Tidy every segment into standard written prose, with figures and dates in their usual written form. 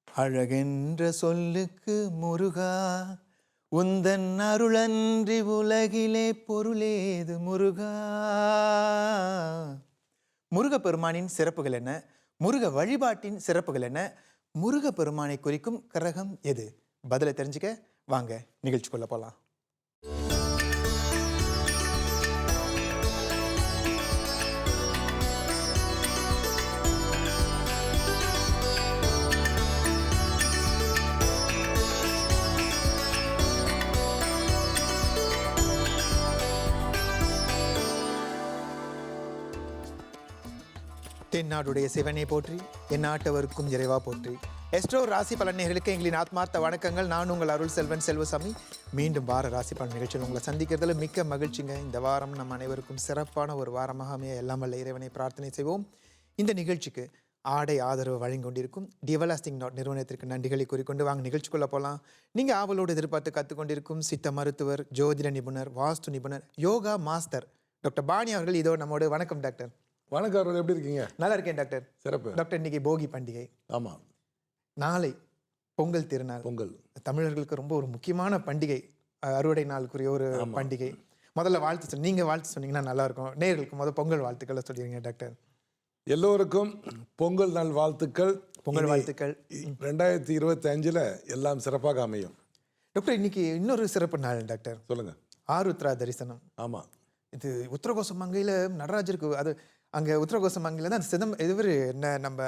அழகென்ற சொல்லுக்கு முருகா, உந்தன் அருளன்றி உலகிலே பொருளேது முருகா. முருகப்பெருமானின் சிறப்புகள் என்ன? முருக வழிபாட்டின் சிறப்புகள் என்ன? முருகப்பெருமானை குறிக்கும் கிரகம் எது? பதிலை தெரிஞ்சுக்க வாங்க நிகழ்ச்சிக்குள்ள போலாம். தென்னாடுடைய சிவனை போற்றி, என் நாட்டவருக்கும் இறைவா போற்றி. எஸ்ட்ரோ ராசி பலன் நேயர்களுக்கு எங்களின் ஆத்மார்த்த வணக்கங்கள். நான் உங்கள் அருள் செல்வன் செல்வசாமி. மீண்டும் வார ராசி பலன் நிகழ்ச்சியில் உங்களை சந்திக்கிறதுல மிக்க மகிழ்ச்சிங்க. இந்த வாரம் நம் அனைவருக்கும் சிறப்பான ஒரு வாரமாக அமைய எல்லாம் வல்ல இறைவனை பிரார்த்தனை செய்வோம். இந்த நிகழ்ச்சிக்கு ஆடை ஆதரவு வழங்கி கொண்டிருக்கும் டிவலாஸ்டிங் நிறுவனத்திற்கு நன்றிகளை கூறிக்கொண்டு வாங்க நிகழ்ச்சிக்குள்ளே போகலாம். நீங்கள் ஆவலோடு எதிர்பார்த்து கற்றுக்கொண்டிருக்கும் சித்த மருத்துவர், ஜோதிட நிபுணர், வாஸ்து நிபுணர், யோகா மாஸ்டர் டாக்டர் பாணி அவர்கள் இதோ நம்மோடு. வணக்கம் டாக்டர். வணக்கம் அவர்கள், எப்படி இருக்கீங்க? நல்லா இருக்கேன் டாக்டர். சிறப்பு டாக்டர். இன்னைக்கு போகி பண்டிகை. ஆமாம், நாளை பொங்கல் திருநாள். பொங்கல் தமிழர்களுக்கு ரொம்ப ஒரு முக்கியமான பண்டிகை, அறுவடை நாளுக்குரிய ஒரு பண்டிகை. முதல்ல வாழ்த்து நீங்கள் வாழ்த்து சொன்னீங்கன்னா நல்லா இருக்கும். நேயர்களுக்கு முதல் பொங்கல் வாழ்த்துக்களை சொல்லிடுங்க டாக்டர். எல்லோருக்கும் பொங்கல் நாள் வாழ்த்துக்கள். பொங்கல் வாழ்த்துக்கள். 2025 எல்லாம் சிறப்பாக அமையும். டாக்டர், இன்னைக்கு இன்னொரு சிறப்பு நாள் டாக்டர். சொல்லுங்க. ஆருத்ரா தரிசனம். ஆமாம், இது உத்தரகோச மங்கையில் நடராஜருக்கு, அது அங்கே உத்தரகோச மங்கையில் தான் இவர் என்ன நம்ம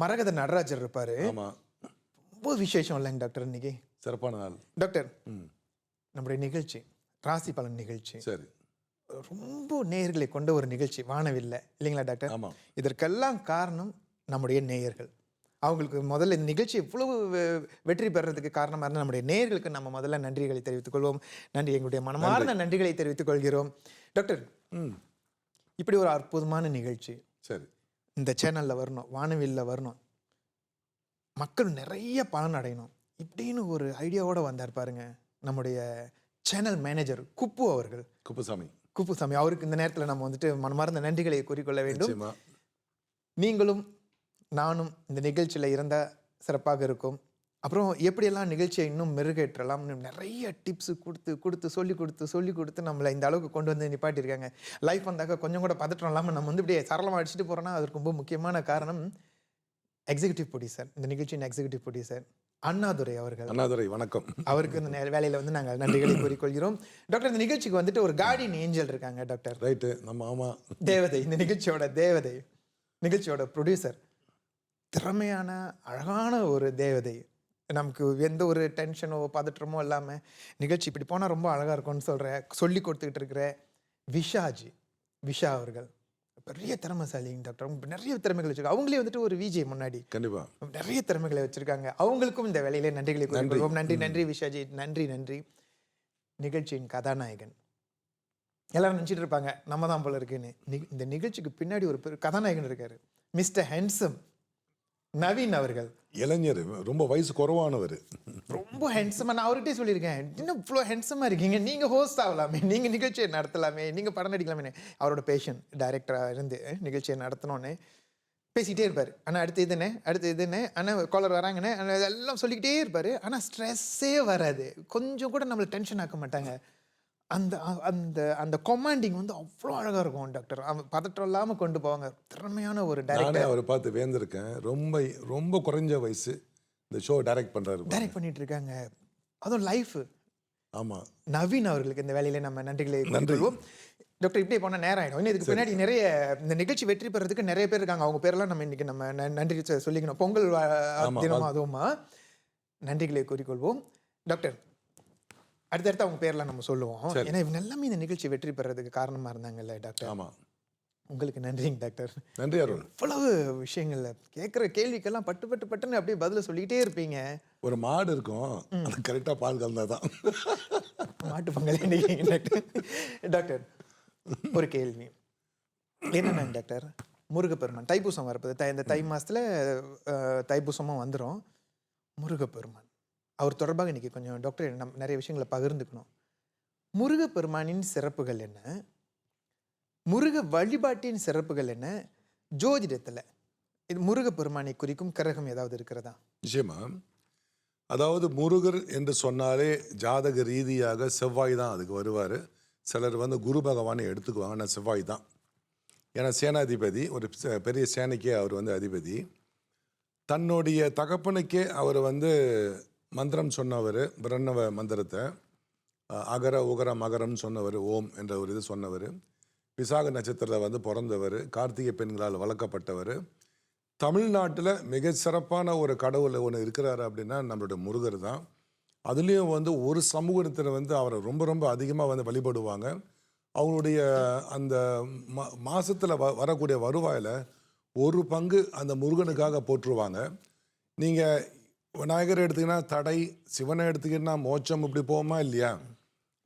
மரகத நடராஜர் இருப்பார். ஆமாம், ரொம்ப விசேஷம் இல்லைங்க டாக்டர் இன்னைக்கு? சிறப்பான நாள் டாக்டர். நம்முடைய நிகழ்ச்சி ராசி பலன் நிகழ்ச்சி. சரி, ரொம்ப நேயர்களை கொண்ட ஒரு நிகழ்ச்சி, வானவில்ல இல்லைங்களா டாக்டர்? ஆமாம். இதற்கெல்லாம் காரணம் நம்முடைய நேயர்கள். அவங்களுக்கு முதல்ல இந்த நிகழ்ச்சி இவ்வளவு வெற்றி பெறதுக்கு காரணமாக இருந்தால் நம்முடைய நேயர்களுக்கு நம்ம முதல்ல நன்றிகளை தெரிவித்துக் கொள்வோம். நன்றி, எங்களுடைய மனமார்ந்த நன்றிகளை தெரிவித்துக் கொள்கிறோம். டாக்டர், இப்படி ஒரு அற்புதமான நிகழ்ச்சி சரி இந்த சேனலில் வரணும், வானவில்ல வரணும், மக்கள் நிறைய பலன் அடையணும் இப்படின்னு ஒரு ஐடியாவோடு வந்தார் பாருங்க நம்முடைய சேனல் மேனேஜர் குப்பு அவர்கள். குப்புசாமி அவருக்கு இந்த நேரத்தில் நம்ம வந்துட்டு மனமார்ந்த நன்றிகளை கூறிக்கொள்ள வேண்டும். நீங்களும் நானும் இந்த நிகழ்ச்சியில் இருந்தால் சிறப்பாக இருக்கும். அப்புறம் எப்படியெல்லாம் நிகழ்ச்சியை இன்னும் மெருகேற்றலாம், நிறைய டிப்ஸு கொடுத்து சொல்லி கொடுத்து நம்மளை இந்த அளவுக்கு கொண்டு வந்து நிப்பாட்டியிருக்காங்க. லைஃப் வந்தாக்க கொஞ்சம் கூட பதற்றம் இல்லாமல் நம்ம வந்து இப்படியே சரளமாக அடிச்சுட்டு போகிறோன்னா அதுக்கு ரொம்ப முக்கியமான காரணம் எக்ஸிக்யூட்டிவ் ப்ரொடியூசர், இந்த நிகழ்ச்சியின் எக்ஸிக்யூட்டிவ் ப்ரொடியூசர் அண்ணாதுரை அவர்கள். அண்ணாதுரை, வணக்கம். அவருக்கு இந்த வேலையில் வந்து நாங்கள் நன்றிகளை கூறிக்கொள்கிறோம். டாக்டர், இந்த நிகழ்ச்சிக்கு வந்துட்டு ஒரு கார்டியன் ஏஞ்சல் இருக்காங்க டாக்டர். ரைட்டு, நம்ம ஆமாம், தேவதை, இந்த நிகழ்ச்சியோட தேவதை, நிகழ்ச்சியோட ப்ரொடியூசர், திறமையான அழகான ஒரு தேவதை. நமக்கு எந்த ஒரு டென்ஷனோ பதற்றமோ இல்லாமல் நிகழ்ச்சி இப்படி போனால் ரொம்ப அழகாக இருக்கும்னு சொல்லி கொடுத்துக்கிட்டு இருக்கிற விஷா அவர்கள் பெரிய திறமைசாலிங்க டாக்டர். நிறைய திறமைகள் வச்சுருக்காங்க. அவங்களே வந்துட்டு ஒரு விஜய் முன்னாடி கண்டிப்பாக நிறைய திறமைகளை வச்சுருக்காங்க. அவங்களுக்கும் இந்த வேலையிலே நன்றிகளை கூறிக்கொள்வோம். நன்றி விஷாஜி, நன்றி. நிகழ்ச்சியின் கதாநாயகன் எல்லாரும் நினச்சிட்டு இருப்பாங்க நம்ம தான் போல இருக்குன்னு. இந்த நிகழ்ச்சிக்கு பின்னாடி ஒரு கதாநாயகன் இருக்காரு, மிஸ்டர் ஹேண்ட்ஸம் நவீன் அவர்கள். இளைஞர், ரொம்ப வயசு குறைவானவர், ரொம்ப ஹேண்ட்ஸமாக. நான் அவர்கிட்டே சொல்லியிருக்கேன், இன்னும் இவ்வளோ ஹேண்ட்ஸமாக இருக்கீங்க, நீங்கள் ஹோஸ்ட் ஆகலாமே, நீங்கள் நிகழ்ச்சியை நடத்தலாமே, நீங்கள் படம் நடிக்கலாமே. அவரோட பேஷன் டைரக்டராக இருந்து நிகழ்ச்சியை நடத்தணும்னு பேசிக்கிட்டே இருப்பார். ஆனால் அடுத்து இதுன்னு ஆனால் காலர் வராங்கன்னு எல்லாம் சொல்லிக்கிட்டே இருப்பார். ஆனால் ஸ்ட்ரெஸ்ஸே வராது, கொஞ்சம் கூட நம்மளை டென்ஷன் ஆக்க மாட்டாங்க. அந்த அந்த அந்த கொமாண்டிங் வந்து அவ்வளோ அழகாக இருக்கும் டாக்டர். பதற்றம் இல்லாமல் கொண்டு போவாங்க. திறமையான ஒரு டைரக்டர். அவரை பார்த்து வேந்திருக்கேன். ரொம்ப குறைஞ்ச வயசு இந்த ஷோ டைரக்ட் பண்ணிட்டு இருக்காங்க, அதுவும் லைஃப். ஆமாம், நவீன் அவர்களுக்கு இந்த வேலையில நம்ம நன்றிகளை நன்றிவோம். டாக்டர், இப்படியே போனால் நேரம் ஆகிடும். இன்னும் இதுக்கு பின்னாடி நிறைய இந்த நிகழ்ச்சி வெற்றி பெறதுக்கு நிறைய பேர் இருக்காங்க. அவங்க பேரெல்லாம் நம்ம இன்னைக்கு நம்ம நன்றி சொல்லிக்கணும். பொங்கல் தினமும் அதுவுமா நன்றிகளை கூறிக்கொள்வோம். டாக்டர், அடுத்தடுத்து அவங்க பேர்லாம் நம்ம சொல்லுவோம். ஏன்னா இவங்க எல்லாமே இந்த நிகழ்ச்சி வெற்றி பெறதுக்கு காரணமாக இருந்தாங்கல்ல டாக்டர். ஆமாம், உங்களுக்கு நன்றிங்க டாக்டர். நன்றி அருண். இவ்வளவு விஷயங்கள்ல கேட்குற கேள்விக்கெல்லாம் பட்டுன்னு அப்படியே பதில சொல்லிக்கிட்டே இருப்பீங்க. ஒரு மாடு இருக்கும், அது கரெக்டாக பால் கலந்தாதான் மாட்டு பொங்கல். டாக்டர், ஒரு கேள்வி என்னென்ன டாக்டர், முருகப்பெருமான் தைப்பூசம் வரப்போது. இந்த தை மாதத்தில் தைப்பூசமும் வந்துடும். முருகப்பெருமான் அவர் தொடர்பாக இன்றைக்கி கொஞ்சம் டாக்டர் நம்ம நிறைய விஷயங்களை பகிர்ந்துக்கணும். முருகப்பெருமானின் சிறப்புகள் என்ன, முருக வழிபாட்டின் சிறப்புகள் என்ன, ஜோதிடத்தில் இது முருகப்பெருமானை குறிக்கும் கிரகம் ஏதாவது இருக்கிறதா? நிச்சயமா. அதாவது முருகர் என்று சொன்னாலே ஜாதக ரீதியாக செவ்வாய் தான் அதுக்கு வருவார். சிலர் வந்து குரு பகவானை எடுத்துக்குவாங்க. ஆனால் செவ்வாய் தான். ஏன்னா சேனாதிபதி, ஒரு பெரிய சேனைக்கே அவர் வந்து அதிபதி. தன்னுடைய தகப்பனுக்கே அவர் வந்து மந்திரம் சொன்னவர், பிரண்ணவ மந்திரத்தை, அகர உகர மகரம்னு சொன்னவர், ஓம் என்ற ஒரு இது சொன்னவர். விசாக நட்சத்திரத்தில் வந்து பிறந்தவர், கார்த்திகை பெண்களால் வளர்க்கப்பட்டவர். தமிழ்நாட்டில் மிக சிறப்பான ஒரு கடவுள் ஒன்று இருக்கிறாரு அப்படின்னா நம்மளுடைய முருகர் தான். அதுலேயும் வந்து ஒரு சமூகத்தில் வந்து அவரை ரொம்ப ரொம்ப அதிகமாக வந்து வழிபடுவாங்க. அவங்களுடைய அந்த மாதத்தில் வரக்கூடிய வருவாயில் ஒரு பங்கு அந்த முருகனுக்காக போற்றுருவாங்க. நீங்கள் விநாயகர் எடுத்திங்கன்னா தடை, சிவனை எடுத்துக்கிட்டா மோட்சம், இப்படி போமா இல்லையா?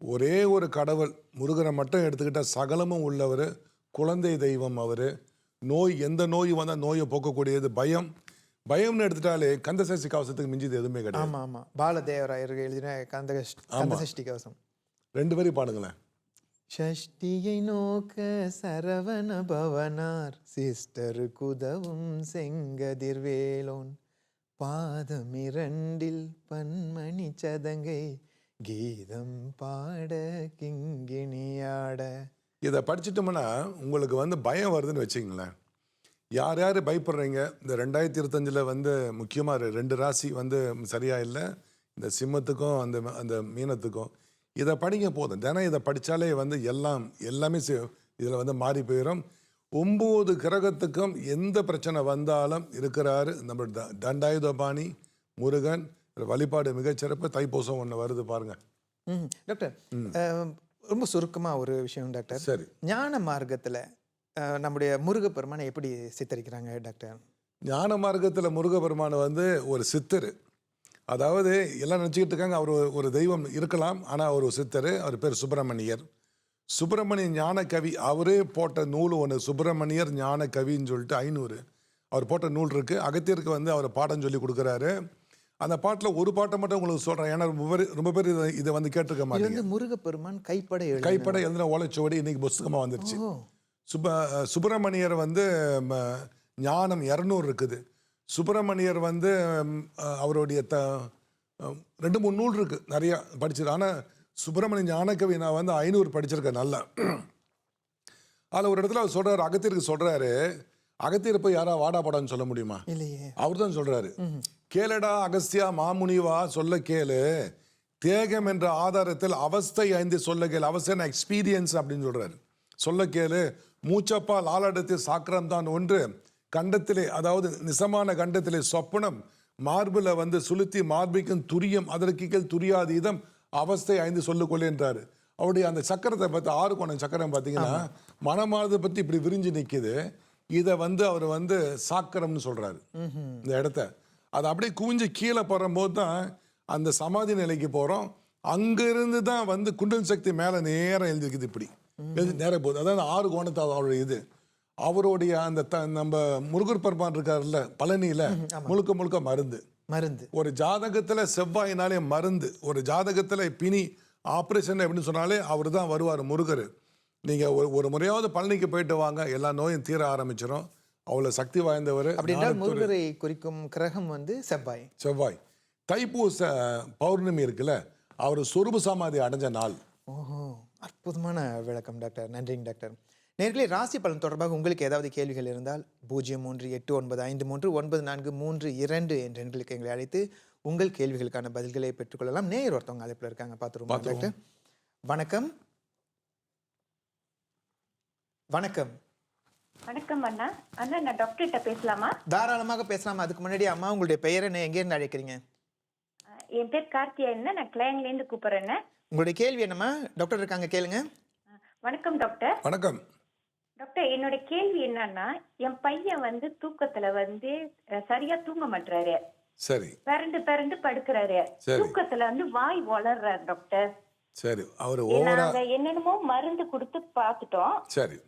ஒரே ஒரு கடவுள் முருகனை மட்டும் எடுத்துக்கிட்டால் சகலமும் உள்ளவர், குழந்தை தெய்வம் அவர். நோய், எந்த நோய் வந்தால் நோயை போக்கக்கூடியது. பயம்னு எடுத்துட்டாலே கந்தசஷ்டி கவசத்துக்கு மிஞ்சிது எதுவுமே கிடையாது. ஆமாம் ஆமாம், பாலதேவராயர் எழுதின கந்தசஷ்டி கவசம். 2 வரி பாடுங்களேன். ஷஷ்டியை நோக்க சரவண பவனார் சிஸ்டர் குதவும் செங்கதிர்வேலோன் பாதமிரண்டில் பன்மணி சதங்கை கீதம் பாட கிங்கிணியாட. இதை படிச்சுட்டோம்னா உங்களுக்கு வந்து பயம் வருதுன்னு வச்சுங்களேன். யார் யார் பயப்படுறீங்க? இந்த 2025 வந்து முக்கியமாக 2 ராசி வந்து சரியா இல்லை, இந்த சிம்மத்துக்கும் அந்த மீனத்துக்கும். இதை படிங்க போதும். தினம் இதை படித்தாலே வந்து எல்லாமே இதில் வந்து மாறி போயிடும். 9 கிரகத்துக்கும் எந்த பிரச்சனை வந்தாலும் இருக்கிறாரு நம்ம தண்டாயுதபாணி முருகன். வழிபாடு மிகச்சிறப்பு. தைப்பூசம் ஒன்று வருது பாருங்க. டாக்டர், ரொம்ப சுருக்கமாக ஒரு விஷயம் டாக்டர். சரி, ஞான மார்க்கத்தில் நம்முடைய முருகப்பெருமானை எப்படி சித்தரிக்கிறாங்க டாக்டர்? ஞான மார்க்கத்தில் முருகப்பெருமானை வந்து ஒரு சித்தர். அதாவது எல்லாம் நினச்சிக்கிட்டு இருக்காங்க அவர் ஒரு தெய்வம் இருக்கலாம், ஆனால் அவர் ஒரு சித்தர். அவர் பேர் சுப்பிரமணியர். சுப்பிரமணிய ஞான கவி. அவரே போட்ட நூல் ஒன்று, சுப்பிரமணியர் ஞான கவின்னு சொல்லிட்டு 500 அவர் போட்ட நூல் இருக்குது. அகத்தியருக்கு வந்து அவர் பாடம் சொல்லி கொடுக்குறாரு. அந்த பாட்டில் ஒரு பாட்டை மட்டும் உங்களுக்கு சொல்கிறேன், ஏன்னா ரொம்ப பேர் இதை வந்து கேட்டிருக்க மாட்டேங்க. முருகப்பெருமான் கைப்பட எழுதின ஓலைச்சுவடி இன்னைக்கு புஸ்தகமாக வந்துருச்சு. சுப்பிரமணியர் வந்து ஞானம் 200 இருக்குது. சுப்பிரமணியர் வந்து அவருடைய 2-3 நூல் இருக்குது, நிறையா படிச்சிருக்கு. ஆனால் சுப்பிரமணிய ஞானக்கவி நான் வந்து 500 படிச்சிருக்கேன் நல்லா. அதில் ஒரு இடத்துல அவர் சொல்கிறார், அகத்தியருக்கு சொல்கிறாரு, அகத்தியர் போய் யாரா வாடா பாடான்னு சொல்ல முடியுமா? இல்லையே. அவர் தான் சொல்கிறாரு, கேளடா அகஸ்தியா மாமுனிவா சொல்ல கேளு, தேகம் என்ற ஆதாரத்தில் அவஸ்தை 5 சொல்ல கேளு. அவஸ்தையான எக்ஸ்பீரியன்ஸ் அப்படின்னு சொல்கிறாரு. சொல்ல கேளு, மூச்சப்பால் ஆளாடத்தில் சாக்கரம் தான் ஒன்று, கண்டத்திலே அதாவது நிசமான கண்டத்திலே சொப்பனம், மார்பில் வந்து சுளுத்தி மார்பிக்கும் துரியம் அதற்கிகள் துரியாதீதம் அவஸ்தை 5 சொல்லுக்கொள்ளு என்றாரு. அவருடைய அந்த சக்கரத்தை பார்த்து 6 கோணம் சக்கரம் பார்த்தீங்கன்னா மனமானதை பற்றி இப்படி விரிஞ்சு நிற்கிது. இதை வந்து அவர் வந்து சாக்கரம்னு சொல்றாரு இந்த இடத்த. அது அப்படியே குவிஞ்சு கீழே போகும்போது தான் அந்த சமாதி நிலைக்கு போகிறோம். அங்கிருந்து தான் வந்து குண்டல் சக்தி மேலே நேரம் எழுதிக்குது, இப்படி எழுதி நேரம் போகுது. அதாவது 6 கோணத்தை அவருடைய இது. அவருடைய அந்த நம்ம முருகர் பெருமான் இருக்காருல்ல பழனியில், முழுக்க முழுக்க மருந்து. ஒரு ஜாதகத்தில் செவ்வாயினாலே மருந்து, ஒரு ஜாதகத்தில் பிணி ஆப்ரேஷன் அப்படின்னு சொன்னாலே அவர் தான் வருவார் முருகர். நீங்கள் ஒரு முறையாவது பழனிக்கு போயிட்டு வாங்க, எல்லா நோயும் தீர ஆரம்பிச்சிடும். அவ்வளோ சக்தி வாய்ந்தவர். அப்படின்னா முருகரை குறிக்கும் கிரகம் வந்து செவ்வாய். தைப்பூச பௌர்ணமி இருக்குல்ல, அவர் சொரூப சமாதி அடைஞ்ச நாள். ஓஹோ, அற்புதமான விளக்கம் டாக்டர். நன்றிங்க டாக்டர். நேர்களே, ராசி பலன் தொடர்பாக உங்களுக்கு ஏதாவது கேள்விகள் இருந்தால் 0389539432 என்ற எண்களுக்கு எங்களை அழைத்து உங்கள் கேள்விகளுக்கான பதில்களை பெற்றுக்கொள்ளலாம். நேயர் ஒருத்தவங்க அழைப்பில் இருக்காங்க, பார்த்துருவோம் டாக்டர். வணக்கம். வணக்கம் அண்ணா. அண்ணா, நான் டாக்டர்கிட்ட பேசலாமா? தாராளமாக பேசலாமா. அதுக்கு முன்னாடி அம்மா, உங்களுடைய பெயர் என்ன, எங்கேருந்து அழைக்கிறீங்க? என் பேர் கார்த்தியா, நான் கிளையன்லேருந்து கூப்பிட்றேன். உங்களுடைய கேள்வி என்னம்மா? டாக்டர் இருக்காங்க, கேளுங்க. வணக்கம் டாக்டர். வணக்கம் டாக்டர். என்னோட கேள்வி என்னன்னா, என் பையன் வந்து தூக்கத்துல வந்து சரியா தூங்க மாட்டாரு. சரி. பிறண்டு படுக்கிறாரு. தூக்கத்துல வந்து வாய் வளர்றாரு டாக்டர். சரி. அவர் என்னென்னமோ மருந்து கொடுத்து பார்த்துட்டோம். சரி.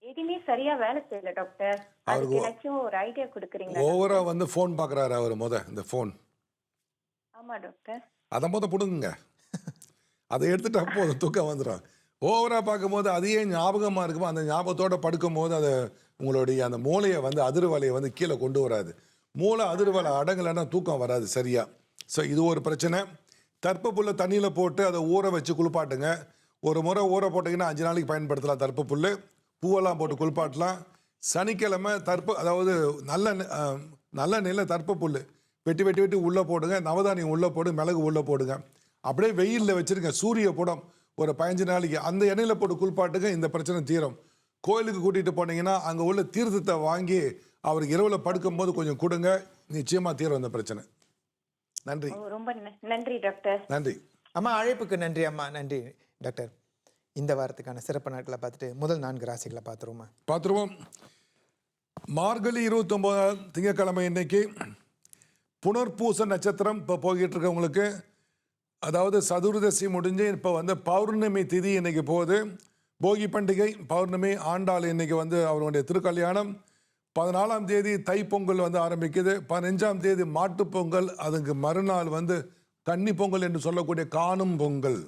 எதுவுமே சரியா வேலை செய்யல டாக்டர். அதுக்கு ஏதாச்சும் ஒரு ஐடியா கொடுக்குறீங்களா? ஓவரா வந்து ஃபோன் பார்க்குறாரு அவர். இந்த ஃபோன். ஆமா டாக்டர். அதை பிடுங்குங்க. அதை எடுத்துட்டா போதும், தூக்கம் வந்துடும். ஓவராக பார்க்கும்போது அதையே ஞாபகமாக இருக்குமோ, அந்த ஞாபகத்தோடு படுக்கும் போது அதை உங்களுடைய அந்த மூளையை வந்து அதிர்வலையை வந்து கீழே கொண்டு வராது. மூளை அதிர்வலை அடங்கலைன்னா தூக்கம் வராது சரியா. ஸோ இது ஒரு பிரச்சனை. தர்ப்ப புல்லை தண்ணியில் போட்டு அதை ஊற வச்சு குளிப்பாட்டுங்க. ஒரு முறை ஊற போட்டிங்கன்னா 5 நாளைக்கு பயன்படுத்தலாம். தர்ப்ப புல் பூவெல்லாம் போட்டு குளிப்பாட்டலாம். சனிக்கிழமை அதாவது நல்ல நெல்லை தர்ப்ப புல் வெட்டி வெட்டி வெட்டி உள்ளே போடுங்க. நவதானியம் உள்ளே போடு, மிளகு உள்ளே போடுங்க. அப்படியே வெயிலில் வச்சுருங்க. சூரிய புடம் ஒரு 15 நாளைக்கு அந்த எண்ணெயில் போட்டு குளிப்பாட்டுங்க. இந்த பிரச்சனை தீரும். கோயிலுக்கு கூட்டிகிட்டு போனீங்கன்னா அங்கே உள்ள தீர்த்தத்தை வாங்கி அவருக்கு இரவில் படுக்கும்போது கொஞ்சம் கொடுங்க. நிச்சயமாக தீரும் இந்த பிரச்சனை. நன்றி. ரொம்ப நன்றி டாக்டர். நன்றி அம்மா. அழைப்புக்கு நன்றி அம்மா. நன்றி டாக்டர். இந்த வாரத்துக்கான சிறப்பு நாட்களை பார்த்துட்டு முதல் 4 ராசிகளை பார்த்துருவோம். மார்கழி 29 திங்கட்கிழமை இன்னைக்கு புனர்பூச நட்சத்திரம் இப்போ போய்கிட்டு இருக்கவங்களுக்கு, அதாவது சதுர்தசி முடிஞ்சு இப்போ வந்து பௌர்ணமி திதி இன்னைக்கு போகுது. போகி பண்டிகை, பௌர்ணமி, ஆண்டாள் இன்னைக்கு வந்து அவருடைய திருக்கல்யாணம். 14ஆம் தேதி தைப்பொங்கல் வந்து ஆரம்பிக்குது. 15ஆம் தேதி மாட்டுப்பொங்கல். அதுக்கு மறுநாள் வந்து கன்னி பொங்கல் என்று சொல்லக்கூடிய காணும் பொங்கல்.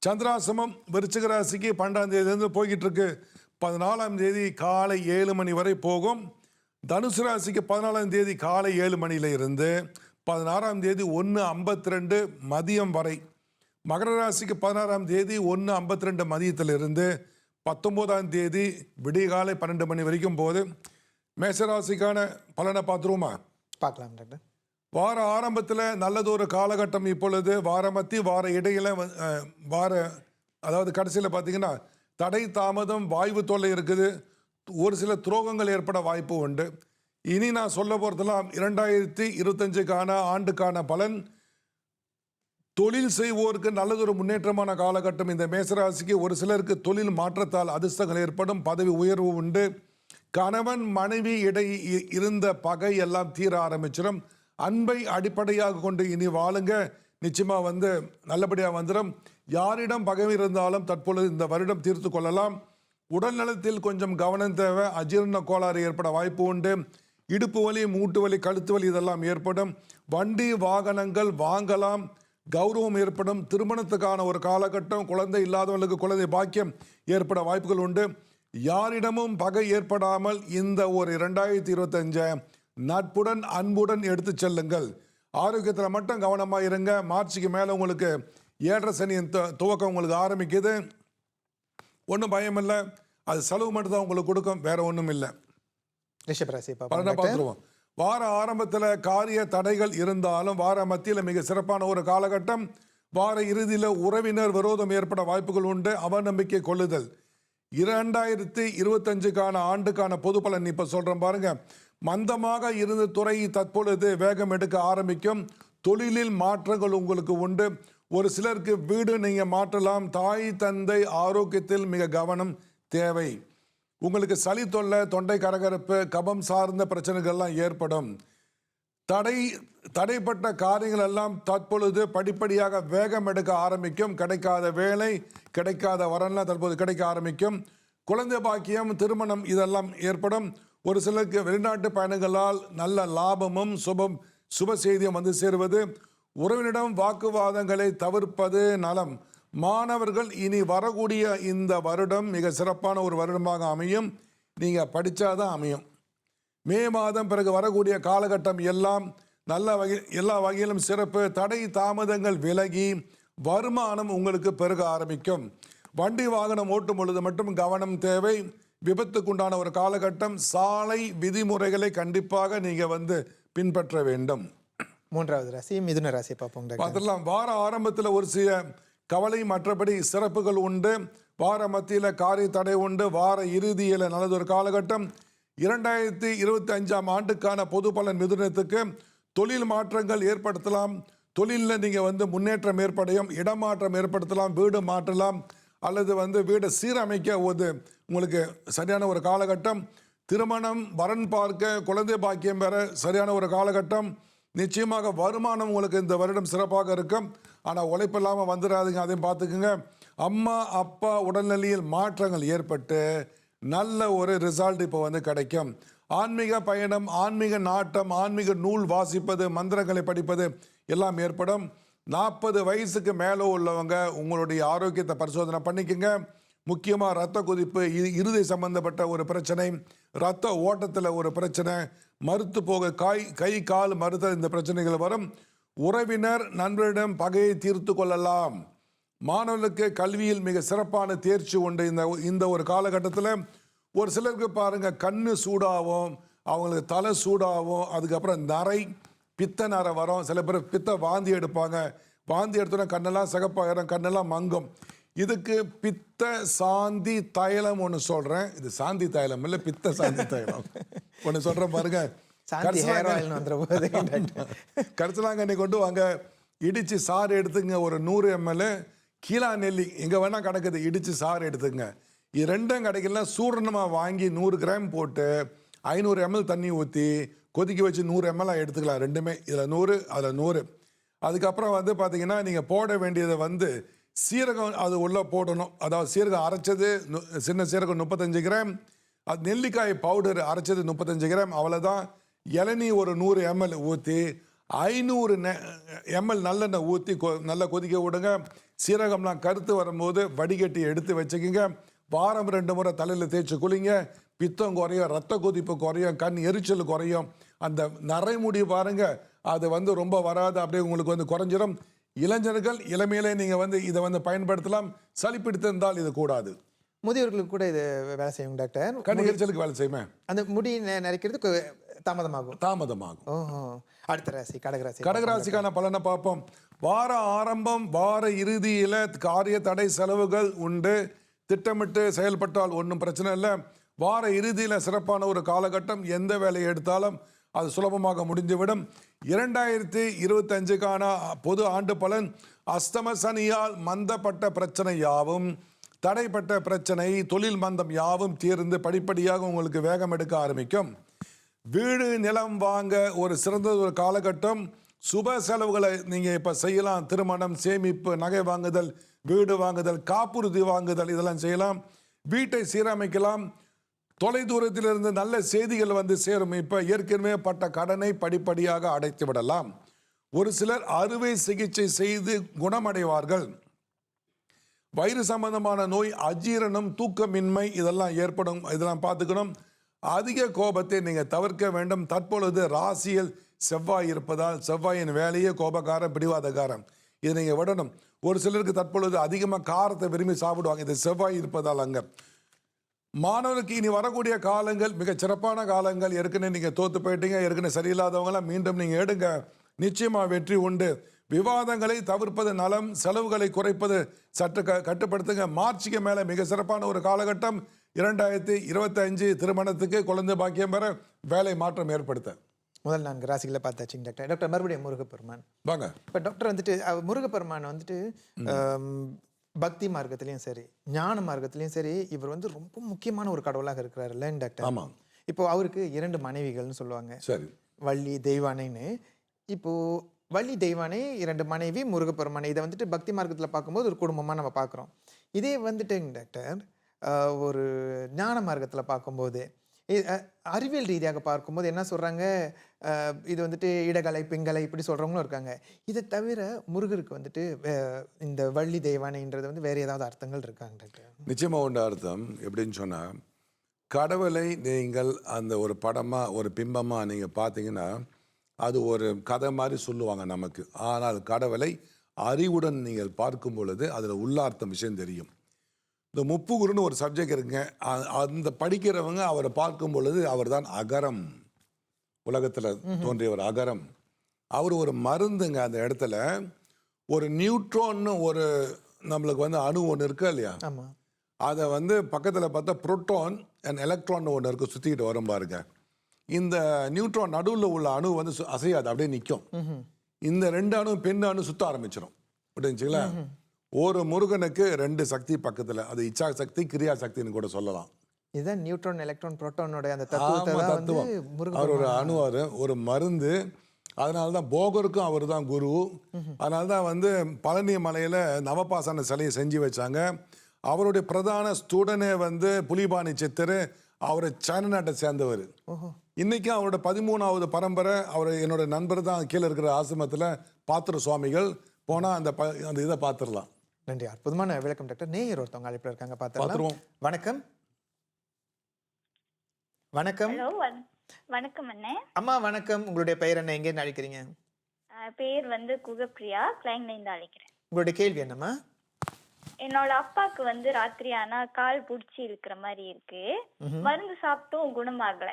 சந்திராசிரமம் விருச்சிக ராசிக்கு 12ஆம் தேதியிலேருந்து போய்கிட்டு இருக்கு. 14ஆம் தேதி காலை 7 மணி வரை போகும். தனுசு ராசிக்கு 14ஆம் தேதி காலை 7 மணியில இருந்து 16ஆம் தேதி 1:52 மதியம் வரை. மகர ராசிக்கு 16ஆம் தேதி 1:52 மதியத்திலிருந்து 19ஆம் தேதி விடிகாலை 12 மணி வரைக்கும் போகுது. மேஷராசிக்கான பலனை பார்க்கலாம் டாக்டர். வார ஆரம்பத்தில் நல்லதொரு காலகட்டம். இப்பொழுது வார மத்தி வார இடையில அதாவது கடைசியில் பார்த்தீங்கன்னா தடை தாமதம் வாய்வு தொல்லை இருக்குது. ஒரு சில துரோகங்கள் ஏற்பட வாய்ப்பு உண்டு. இனி நான் சொல்ல போகிறதெல்லாம் 2025க்கான ஆண்டுக்கான பலன். தொழில் செய்வோருக்கு நல்லதொரு முன்னேற்றமான காலகட்டம் இந்த மேசராசிக்கு. ஒரு சிலருக்கு தொழில் மாற்றத்தால் அதிர்ஷ்டங்கள் ஏற்படும். பதவி உயர்வு உண்டு. கணவன் மனைவி இடையே இருந்த பகை எல்லாம் தீர ஆரம்பிச்சிடும். அன்பை அடிப்படையாக கொண்டு இனி வாழுங்க. நிச்சயமாக வந்து நல்லபடியாக வந்துடும். யாரிடம் பகை இருந்தாலும் தற்பொழுது இந்த வருடம் தீர்த்து கொள்ளலாம். உடல் நலத்தில் கொஞ்சம் கவனம் தேவை. அஜீரண கோளாறு ஏற்பட வாய்ப்பு உண்டு. இடுப்பு வலி, மூட்டு வலி, கழுத்து வலி இதெல்லாம் ஏற்படும். வண்டி வாகனங்கள் வாங்கலாம். கௌரவம் ஏற்படும். திருமணத்துக்கான ஒரு காலகட்டம். குழந்தை இல்லாதவர்களுக்கு குழந்தை பாக்கியம் ஏற்பட வாய்ப்புகள் உண்டு. யாரிடமும் பகை ஏற்படாமல் இந்த ஒரு 2025 நட்புடன் அன்புடன் எடுத்து செல்லுங்கள். ஆரோக்கியத்தில் மட்டும் கவனமாக இருங்க. மார்ச்சுக்கு மேலே உங்களுக்கு 7.5 சனியின் துவக்கம் உங்களுக்கு ஆரம்பிக்குது. ஒன்றும் பயம் இல்லை. அது செலவு மட்டும் தான் உங்களுக்கு கொடுக்கும், வேற ஒன்றும் இல்லை. பலனை பார்த்துருவோம். வார ஆரம்பத்தில் காரிய தடைகள் இருந்தாலும் வார மத்தியில் மிக சிறப்பான ஒரு காலகட்டம். வார இறுதியில் உறவினர் விரோதம் ஏற்பட வாய்ப்புகள் உண்டு. அவநம்பிக்கை கொள்ளுதல். 2025க்கான ஆண்டுக்கான பொது பலன் இப்போ சொல்கிறேன் பாருங்க. மந்தமாக இருந்த துறை தற்பொழுது வேகம் எடுக்க ஆரம்பிக்கும். தொழிலில் மாற்றங்கள் உங்களுக்கு உண்டு. ஒரு சிலருக்கு வீடு நீங்கள் மாற்றலாம். தாய் தந்தை ஆரோக்கியத்தில் மிக கவனம் தேவை. உங்களுக்கு சளி தொல்லை, தொண்டை கரகரப்பு, கபம் சார்ந்த பிரச்சனைகள்லாம் ஏற்படும். தடைப்பட்ட காரியங்கள் எல்லாம் தற்பொழுது படிப்படியாக வேகம் எடுக்க ஆரம்பிக்கும். கிடைக்காத வேலை, கிடைக்காத வரன்லாம் தற்போது கிடைக்க ஆரம்பிக்கும். குழந்தை பாக்கியம், திருமணம் இதெல்லாம் ஏற்படும். ஒரு சிலருக்கு வெளிநாட்டு பயணங்களால் நல்ல லாபமும் சுப செய்தியும் வந்து சேருவது. உறவினரிடம் வாக்குவாதங்களை தவிர்ப்பது நலம். மாணவர்கள் இனி வரக்கூடிய இந்த வருடம் மிக சிறப்பான ஒரு வருடமாக அமையும். நீங்கள் படித்தாதான் அமையும். மே மாதம் பிறகு வரக்கூடிய காலகட்டம் எல்லாம் எல்லா வகையிலும் சிறப்பு. தடை தாமதங்கள் விலகி வருமானம் உங்களுக்கு பெருக ஆரம்பிக்கும். வண்டி வாகனம் ஓட்டும் பொழுது மட்டும் கவனம் தேவை. விபத்துக்குண்டான ஒரு காலகட்டம். சாலை விதிமுறைகளை கண்டிப்பாக நீங்கள் வந்து பின்பற்ற வேண்டும். 3வது ராசி மிதுன ராசி பார்த்துடலாம். வார ஆரம்பத்தில் ஒரு சில கவலை, மற்றபடி சிறப்புகள் உண்டு. வார மத்தியில் காரிய தடை உண்டு. வார இறுதியில் நல்லதொரு காலகட்டம். 2025ஆம் ஆண்டுக்கான பொது பலன் மிதுனத்துக்கு. தொழில் மாற்றங்கள் ஏற்படுத்தலாம். தொழிலில் நீங்கள் வந்து முன்னேற்றம் ஏற்படையும். இடமாற்றம் ஏற்படுத்தலாம். வீடு மாற்றலாம். அல்லது வந்து வீடை சீரமைக்க உங்களுக்கு சரியான ஒரு காலகட்டம். திருமணம், வரன் பார்க்க, குழந்தை பாக்கியம் பெற சரியான ஒரு காலகட்டம். நிச்சயமாக வருமானம் உங்களுக்கு இந்த வருடம் சிறப்பாக இருக்கும். ஆனால் உழைப்பு இல்லாமல் வந்துடாதீங்க, அதையும் பார்த்துக்குங்க. அம்மா அப்பா உடல்நிலையில் மாற்றங்கள் ஏற்பட்டு நல்ல ஒரு ரிசல்ட் இப்போ வந்து கிடைக்கும். ஆன்மீக பயணம், ஆன்மீக நாட்டம், ஆன்மீக நூல் வாசிப்பது, மந்திரங்களை படிப்பது எல்லாம் ஏற்படும். 40 வயசுக்கு மேலே உள்ளவங்க உங்களுடைய ஆரோக்கியத்தை பரிசோதனை பண்ணிக்கோங்க. முக்கியமாக இரத்த கொதிப்பு, இருதய சம்பந்தப்பட்ட ஒரு பிரச்சனை, ரத்த ஓட்டத்தில் ஒரு பிரச்சனை, மறுத்து போக கை கால் மறுத்த இந்த பிரச்சனைகள் வரும். உறவினர் நண்பரிடம் பகையை தீர்த்து கொள்ளலாம். மாணவர்களுக்கு கல்வியில் மிக சிறப்பான தேர்ச்சி உண்டு. இந்த ஒரு காலகட்டத்தில் ஒரு சிலருக்கு பாருங்க கண்ணு சூடாகும், அவங்களுக்கு தலை சூடாகும், அதுக்கப்புறம் நரை பித்த நரை வரும். சில பேர் பித்த வாந்தி எடுப்பாங்க, வாந்தி எடுத்தோன்னா கண்ணெல்லாம் சிகப்பாயிரும், கண்ணெல்லாம் மங்கும். இதுக்கு பித்த சாந்தி தைலம் ஒன்று சொல்கிறேன். இது சாந்தி தைலம் இல்லை, பித்த சாந்தி தைலம் ஒன்று சொல்கிறேன் பாருங்க. கரிசலாங்கண்ணி கொண்டு வாங்க, இடித்து சாறு எடுத்துங்க. ஒரு 100 ml கீழா நெல்லி எங்கே வேணால் கிடக்குது, இடித்து சாறு எடுத்துங்க. இது ரெண்டும் கிடைக்கலாம். சூரணமாக வாங்கி 100 கிராம் போட்டு 500 ml தண்ணி ஊற்றி கொதிக்க வச்சு 100 ml எடுத்துக்கலாம். ரெண்டுமே இதில் 100 அதில் 100. அதுக்கப்புறம் வந்து பார்த்தீங்கன்னா நீங்கள் போட வேண்டியதை வந்து சீரகம் அது உள்ளே போடணும். அதாவது சீரகம் அரைச்சது, சின்ன சீரகம் 35 கிராம், அது நெல்லிக்காய் பவுடர் அரைச்சது 35 கிராம், அவ்வளோதான். இளநீ ஒரு 100 ml ஊற்றி 500 ml நல்லெண்ணெய் ஊற்றி நல்லா கொதிக்க விடுங்க. சீரகம்லாம் கருத்து வரும்போது வடிகட்டி எடுத்து வச்சுக்கிங்க. வாரம் 2 முறை தலையில் தேய்ச்சி குளிங்க. பித்தம் குறையும், ரத்த கொதிப்பு குறையும், கண் எரிச்சல் குறையும். அந்த நரைமுடி பாருங்க, அது வந்து ரொம்ப வராது, அப்படியே உங்களுக்கு வந்து குறைஞ்சிடும். இளைஞர்கள் இளமையிலே நீங்கள் வந்து இதை வந்து பயன்படுத்தலாம். சளி பிடித்திருந்தால் இது கூடாது. முதியோர்களுக்கு கூட இது வேலை செய்யும் டாக்டர். கண் எரிச்சலுக்கு வேலை செய்யுமே. அந்த முடி நரைக்கிறதுக்கு தாமதமாகும். ஓஹோ. அடுத்த ராசி கடகராசி. கடகராசிக்கான பலனை பார்ப்போம். வார ஆரம்பம், வார இறுதியில் காரிய தடை செலவுகள் உண்டு. திட்டமிட்டு செயல்பட்டால் ஒன்றும் பிரச்சனை இல்லை. வார இறுதியில் சிறப்பான ஒரு காலகட்டம். எந்த வேலையை எடுத்தாலும் அது சுலபமாக முடிந்துவிடும். 2025க்கான பொது ஆண்டு பலன். அஸ்தம சனியால் மந்தப்பட்ட பிரச்சனை யாவும், தடைப்பட்ட பிரச்சனை, தொழில் மந்தம் யாவும் தீர்ந்து படிப்படியாக உங்களுக்கு வேகம் எடுக்க ஆரம்பிக்கும். வீடு நிலம் வாங்க ஒரு சிறந்த ஒரு காலகட்டம். சுப செலவுகளை நீங்கள் இப்போ செய்யலாம். திருமணம், சேமிப்பு, நகை வாங்குதல், வீடு வாங்குதல், காப்புறுதி வாங்குதல், இதெல்லாம் செய்யலாம். வீட்டை சீரமைக்கலாம். தொலைதூரத்திலிருந்து நல்ல செய்திகள் வந்து சேரும். இப்போ ஏற்கனவே பட்ட கடனை படிப்படியாக அடைத்து விடலாம். ஒரு சிலர் அறுவை சிகிச்சை செய்து குணமடைவார்கள். வயிறு சம்பந்தமான நோய், அஜீரணம், தூக்கமின்மை இதெல்லாம் ஏற்படும். இதெல்லாம் பார்த்துக்கணும். அதிக கோபத்தை நீங்கள் தவிர்க்க வேண்டும். தற்பொழுது ராசியில் செவ்வாய் இருப்பதால் செவ்வாயின் வேலையே கோபக்காரன், பிடிவாதக்காரன். இதை நீங்கள் விடணும். ஒரு சிலருக்கு தற்பொழுது அதிகமாக காரத்தை விரும்பி சாப்பிடுவாங்க. இது செவ்வாய் இருப்பதால். அங்கே மாணவருக்கு இனி வரக்கூடிய காலங்கள் மிக சிறப்பான காலங்கள். ஏற்கனவே நீங்கள் தோற்று போயிட்டீங்க, ஏற்கனவே சரியில்லாதவங்களாம் மீண்டும் நீங்கள் எடுங்க, நிச்சயமாக வெற்றி உண்டு. விவாதங்களை தவிர்ப்பது நலம், செலவுகளை குறைப்பது சற்று கட்டுப்படுத்துங்க. மார்ச்சுக்கு மேலே மிக சிறப்பான ஒரு காலகட்டம். 2025 திருமணத்துக்கு, குழந்தை பாக்கியம் பெற, வேலை மாற்றம் ஏற்படுத்த. முதல் 4 ராசிகளை பார்த்தாச்சுங்க டாக்டர். டாக்டர் மறுபடியும் முருகப்பெருமான் வாங்க. இப்போ டாக்டர் வந்துட்டு முருகப்பெருமான் வந்துட்டு பக்தி மார்க்கத்திலையும் சரி, ஞான மார்க்கத்திலையும் சரி, இவர் வந்து ரொம்ப முக்கியமான ஒரு கடவுளாக இருக்கிறார் இல்லைன்னு டாக்டர்? ஆமாம். இப்போ அவருக்கு 2 மனைவிகள்னு சொல்லுவாங்க. சரி. வள்ளி, தெய்வானைன்னு. இப்போ வள்ளி, தெய்வானை 2 மனைவி, முருகப்பெருமானை. இதை வந்துட்டு பக்தி மார்க்கத்தில் பார்க்கும்போது ஒரு குடும்பமாக நம்ம பார்க்குறோம். இதே வந்துட்டுங்க டாக்டர் ஒரு ஞான மார்க்கத்தில் பார்க்கும்போது, அறிவியல் ரீதியாக பார்க்கும்போது என்ன சொல்கிறாங்க, இது வந்துட்டு இடகலை, பிங்கலை இப்படி சொல்கிறவங்களும் இருக்காங்க. இதை தவிர முருகருக்கு வந்துட்டு இந்த வள்ளி தெய்வானைன்றது வந்து வேறு ஏதாவது அர்த்தங்கள் இருக்காங்க டாக்டர்? நிச்சயமாக உண்டு அர்த்தம். எப்படின்னு சொன்னால், கடவுளை நீங்கள் அந்த ஒரு படமாக, ஒரு பிம்பமாக நீங்கள் பார்த்தீங்கன்னா, அது ஒரு கதை மாதிரி சொல்லுவாங்க நமக்கு. ஆனால் கடவுளை அறிவுடன் நீங்கள் பார்க்கும் பொழுது அதில் உள்ளார்த்தம் விஷயம் தெரியும். இந்த முப்புகுருன்னு ஒரு சப்ஜெக்ட் இருக்குங்க. அந்த படிக்கிறவங்க அவரை பார்க்கும் பொழுது அவர் தான் அகரம், உலகத்தில் தோன்றியவர் அகரம். அவர் ஒரு மருந்துங்க. அந்த இடத்துல ஒரு நியூட்ரான்னு ஒரு நம்மளுக்கு வந்து அணு ஒன்று இருக்கு இல்லையா, அதை வந்து பக்கத்தில் பார்த்தா புரோட்டான் அண்ட் எலக்ட்ரான் ஒன்று இருக்குது, சுற்றிக்கிட்டு வரும் பாருங்க. இந்த நியூட்ரான் நடுவில் உள்ள அணு வந்து அசையாது, அப்படியே நிற்கும். இந்த 2 அணு, பெண் அணு சுத்த ஆரம்பிச்சிடும். அப்படின்னுச்சுங்களா? ஒரு முருகனுக்கு 2 சக்தி பக்கத்தில். அது இச்சா சக்தி, கிரியா சக்தின்னு கூட சொல்லலாம். இதுதான் நியூட்ரான், எலக்ட்ரான், புரோட்டானோட அந்த தத்துவம். அவர் ஒரு அணு, ஒரு மருந்து. அதனால தான் போகருக்கும் அவர் தான் குரு. அதனால தான் வந்து பழனி மலையில் நவபாசன சிலையை செஞ்சு வச்சாங்க. அவருடைய பிரதான ஸ்டூடனே வந்து புலிபாணி சித்தர். அவர் சைனா நாட்டை சேர்ந்தவர். இன்னைக்கும் அவரோட 13வது பரம்பரை. அவர் என்னோட நண்பர் தான். கீழே இருக்கிற ஆசிரமத்தில் பாத்திர சுவாமிகள். போனால் அந்த இதை பார்த்துடலாம். நன்றி, அற்புதமான விளக்கம் டாக்டர். நேயர் ஒருத்தவங்க அழைப்பில் இருக்காங்க, பார்த்துருவோம். வணக்கம். வணக்கம். ஹலோ வணக்கம் அண்ணே. அம்மா வணக்கம். உங்களுடைய பெயர் என்ன? எங்கேருந்து அழைக்கிறீங்க? பேர் வந்து குகப்பிரியா, கிளைன்லேருந்து அழைக்கிறேன். உங்களுடைய கேள்வி என்னம்மா? என்னோட அப்பாவுக்கு வந்து ராத்திரி ஆனா கால் பிடிச்சி இருக்கிற மாதிரி இருக்கு. மருந்து சாப்பிட்டும் குணமாகல.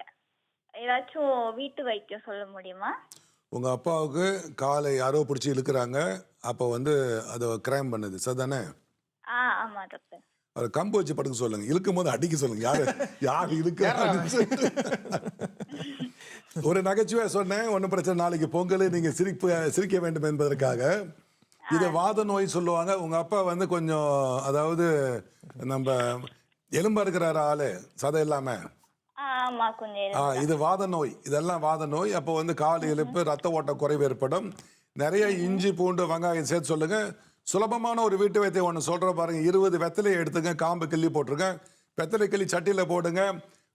ஏதாச்சும் வீட்டு வைத்தியம் சொல்ல முடியுமா? உங்கள் அப்பாவுக்கு காலை யாரோ பிடிச்சி இழுக்கிறாங்க, அப்போ வந்து அதை கிரைம் பண்ணுது சரிதானே? ஆமா டாக்டர். அவர் கம்பு வச்சு படுக்க சொல்லுங்க, இழுக்கும் போது அடிக்க சொல்லுங்க. யார் இழுக்க ஒரு நகைச்சுவை சொன்னேன், ஒன்றும் பிரச்சனை, நாளைக்கு பொங்கல் நீங்கள் சிரிக்க வேண்டும் என்பதற்காக. இதை வாத நோய் சொல்லுவாங்க. உங்கள் அப்பா வந்து கொஞ்சம், அதாவது நம்ம எலும்பா இருக்கிறாரு ஆளு, சதை இல்லாம. ஆமா கொஞ்சம். இது வாத நோய், இதெல்லாம் வாத நோய். அப்போ வந்து கால் இழுப்பு, ரத்த ஓட்ட குறைவு ஏற்படும். நிறைய இஞ்சி பூண்டு வெங்காயம் சேர்த்து சொல்லுங்க. சுலபமான ஒரு வீட்டு வைத்தியம் ஒன்று சொல்ற பாருங்க. 20 வெத்தலையை எடுத்துங்க, காம்பு கிள்ளி போட்டுருங்க, வெத்தலை கிள்ளி சட்டியில் போடுங்க.